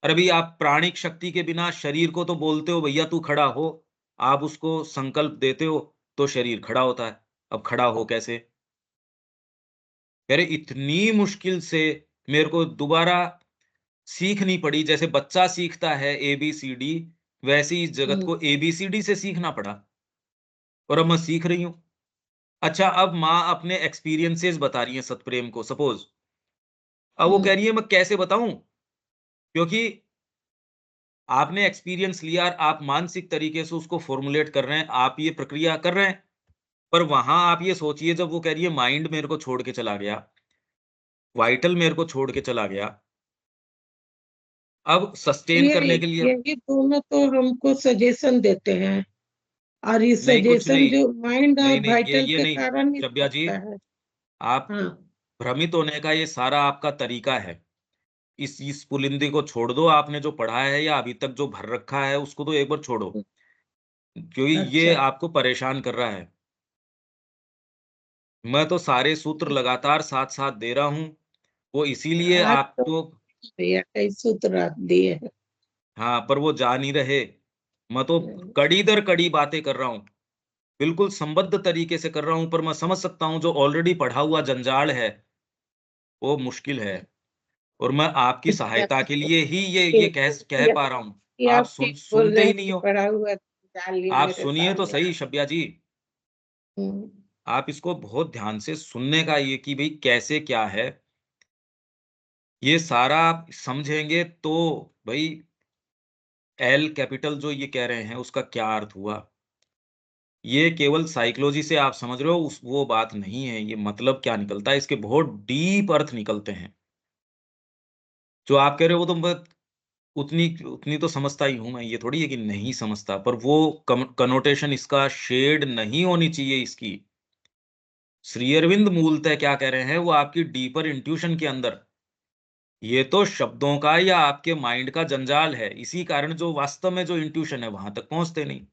A: अरे भई, आप प्राणिक शक्ति के बिना शरीर को तो बोलते हो भैया तू खड़ा हो, आप उसको संकल्प देते हो तो शरीर खड़ा होता है। अब खड़ा हो कैसे? अरे इतनी मुश्किल से मेरे को दोबारा सीखनी पड़ी, जैसे बच्चा सीखता है एबीसीडी, वैसे ही इस जगत
D: हम्म,
A: को एबीसीडी से सीखना पड़ा, और अब मैं सीख रही हूँ। अच्छा, अब माँ अपने एक्सपीरियंसेस बता रही हैं सतप्रेम को, सपोज़। अब वो कह
D: हम्म।
A: रही है मैं कैसे बताऊँ? क्योंकि आपने एक्सपीरियंस लिया और आप मानसिक तरीके से उसको फ़ॉर्मूलेट कर रहे हैं, आप ये प्रक्रिया कर रहे हैं। पर वहाँ आप ये सोचिए, जब वो कह रही है माइंड मेरे को छोड़ के चला गया, वाइटल मेरे को छोड़ के चला गया, अब सस्टेन
D: ये
A: करने के लिए
D: यही दोनों तो हमको सजेशन देते हैं, और ये
A: नहीं, कुछ
D: सजेशन
A: नहीं।
D: जो माइंड
A: नहीं,
D: और
A: नहीं,
D: वाइटल
A: ये
D: के
A: नहीं,
D: कारण ही तो
A: चब्या जी,
D: होता है।
A: आप
D: हाँ।
A: भ्रमित होने का ये सारा आपका तरीका है। इस पुलिंदी को छोड़ दो, आपने जो पढ़ा है या अभी तक जो भर रखा है उसको तो एक बार छोड़ो, क्योंकि ये
D: अच्छा।
A: आपको परेशान कर रहा है। मैं तो सारे सूत्र लगातार साथ-साथ दे रहा हूँ, वो इसीलिए
D: आज तो
A: आपको,
D: भैया कई सूत्र आप दिए हैं।
A: हाँ, पर वो जा नहीं रहे। मैं तो कड़ी दर कड़ी बातें कर रहा हूँ। बिल्कुल संबद्ध तरीके से कर रहा हूँ, पर मैं समझ सकता हूँ जो ऑलरेडी पढ़ा हुआ जंजाल है, वो मुश्किल है। और मैं आपकी सहायता के लिए ही ये कह पा रहा हूँ।
D: ये
A: आप
D: आप ठीक बोल
A: सुनते
D: रहे
A: ही
D: हैं
A: नहीं
D: कि
A: हो।
D: पढ़ा हुआ डाल लिए
A: आप
D: मेरे
A: सुनिए तो
D: सामने।
A: सही शब्या जी।
D: हम्म,
A: आप इसको बहुत ध्यान से सुनने का ये कि भई कैसे क्या है, ये सारा आप समझेंगे तो भई एल कैपिटल जो ये कह रहे हैं उसका क्या अर्थ हुआ? ये केवल साइकोलॉजी से आप समझ रहे हो उस वो बात नहीं है, ये मतलब क्या निकलता है, इसके बहुत डीप अर्थ निकलते हैं। जो आप कह रहे हो वो तो मैं उतनी उतनी तो समझता ही हूँ मैं, ये थोड़ी है कि नहीं समझता, पर वो कनोटेशन इसका शेड नहीं होनी चाहिए इसकी। श्री अरविंद मूलतः क्या कह रहे हैं, वो आपकी डीपर इंट्यूशन के अंदर, ये तो शब्दों का या आपके माइंड का जंजाल है। इसी कारण जो वास्तव में जो इंट्यूशन है, वहां तक पहुंचते नहीं।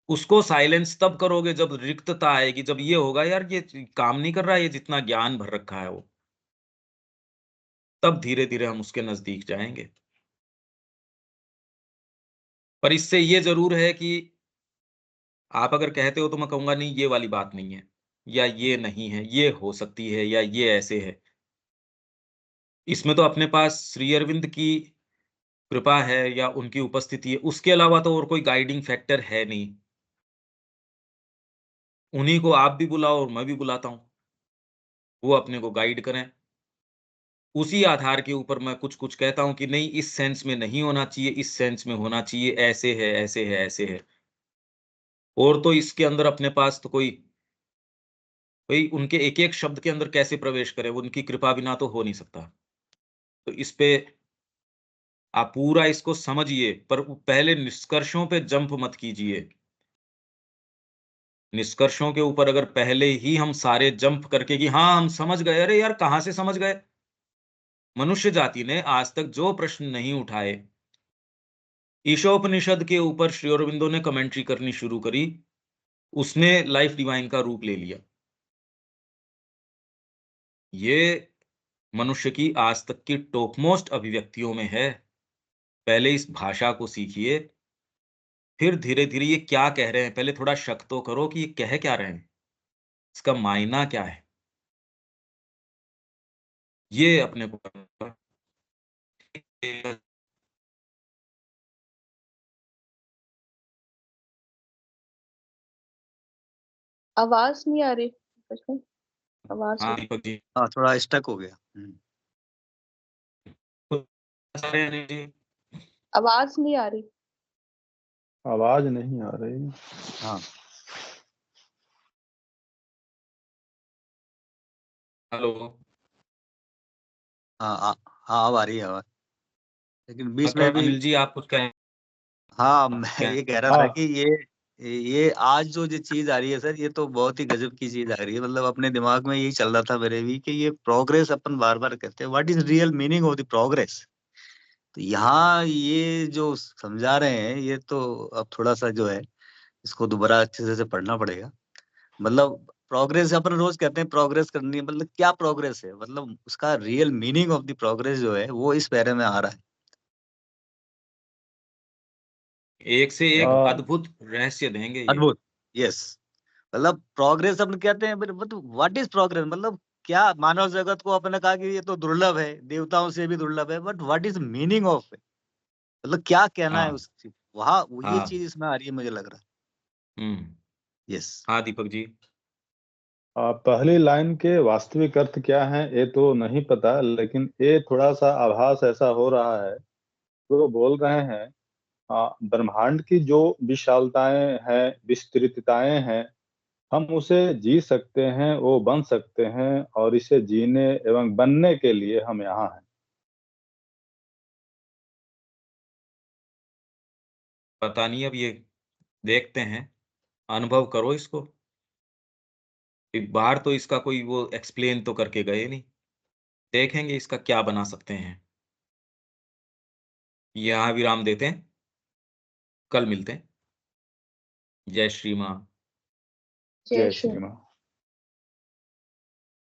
A: उसको साइलेंस तब करोगे जब रिक्तता आएगी, जब ये होगा यार ये काम नहीं कर रहा है, ये जितना ज्ञान भर रखा है वो। तब धीरे-धीरे हम उसके नज़दीक जाएँगे। पर इससे ये ज़रूर है कि आप अगर कहते हो तो मैं कहूँगा नहीं ये वाली बात नहीं है, या ये नहीं है, ये हो सकती है या ये ऐसे है। इसमें तो अपने पास श्री अरविंद की कृपा है या उनकी उपस्थिति है, उसके अलावा तो और कोई गाइडिंग फैक्टर है नहीं। उन्हीं को आप भी बुलाओ और मैं भी बुलाता हूँ। वो अपने को गाइड करें। उसी आधार के ऊपर मैं कुछ-कुछ कहता हूँ कि नहीं इस सेंस में नहीं होना चाहिए, इस सेंस में होना चाहिए, ऐसे है, ऐसे है, ऐसे है। और तो इसके अंदर अपने पास तो कोई भई उनके एक-एक शब्द के अंदर कैसे प्रवेश करें, वो उनकी कृपा बिना तो हो नहीं सकता। तो इस पे आप पूरा इसको समझिए, पर पहले निष्कर्षों पे जंप मत कीजिए। निष्कर्षों के ऊपर अगर पहले ही हम सारे जंप करके कि हाँ, हम समझ गए, अरे यार कहाँ से समझ गए? मनुष्य जाति ने आज तक जो प्रश्न नहीं उठाए, ईशोपनिषद के ऊपर श्री अरबिंदो ने कमेंट्री करनी शुरू करी, उसने लाइफ डिवाइन का रूप ले लिया। ये मनुष्य की आज तक की टॉपमोस्ट अभिव्यक्तियों में है। पहले इस भाषा को सीखिए, फिर धीरे-धीरे ये क्या कह रहे हैं, पहले थोड़ा शक तो करो कि ये कह क्या रहे हैं? इसका मायना क्या है? ये अपने को करना है।
C: आवाज नहीं आ रही उसमें, आवाज
A: हाँ, दीपक जी।
E: हाँ, थोड़ा स्टक हो गया।
C: आवाज नहीं आ रही।
B: आवाज नहीं आ रही।
E: हाँ,
A: हेलो।
E: हाँ, हाँ, अब आ रही है आवाज़। लेकिन बीच में
A: बताओ
E: भी
A: अनिल जी आप कुछ कहें?
E: हाँ, मैं
A: क्या?
E: ये कह रहा था
B: हाँ,
E: कि ये आज जो चीज़ आ रही है सर, ये तो बहुत ही गज़ब की चीज़ आ रही है। मतलब अपने दिमाग में यही चल रहा था मेरे भी कि ये प्रोग्रेस अपन बार-बार कहते हैं, what is real meaning of the progress? तो यहाँ ये जो समझा रहे हैं, ये तो अब थोड़ा-सा जो है, इसको दोबारा अच्छे से पढ़ना पड़ेगा। मतलब प्रोग्रेस अपन रोज़ कहते हैं प्रोग्रेस करनी है, मतलब क्या प्रोग्रेस है? मतलब उसका real meaning of the progress जो है, वो इस पैरे में आ रहा है।
A: एक से एक
B: आ,
A: अद्भुत रहस्य देंगे ये।
E: अद्भुत! यस। मतलब प्रोग्रेस अपन कहते हैं फिर मतलब व्हाट इज़ प्रोग्रेस? मतलब क्या मानव जगत को आपने कहा कि ये तो दुर्लभ है, देवताओं से भी दुर्लभ है, but what is meaning of it? मतलब क्या कहना है
A: हाँ,
E: उस चीज़ वहाँ ये
A: हाँ।
E: चीज़ इसमें आ रही है मुझे लग रहा है।
A: हुँ।
E: यस।
A: हाँ, दीपक जी।
B: पहली लाइन के वास्तविक अर्थ क्या है ये तो नहीं पता, लेकिन ये थोड़ा सा आभास ऐसा हो रहा है। वो बोल रहे हैं ब्रह्मांड की जो विशालताएं हैं, विस्तृतताएं हैं, हम उसे जी सकते हैं, वो बन सकते हैं, और इसे जीने एवं बनने के लिए हम यहाँ हैं।
A: पता नहीं अब ये देखते हैं, अनुभव करो इसको। एक बार तो इसका कोई वो एक्सप्लेन तो करके गए नहीं। देखेंगे इसका क्या बना सकते हैं। यहाँ विराम देते हैं, कल मिलते हैं। जय श्री माँ।
C: जय
B: जय
C: श्री
B: श्री राम।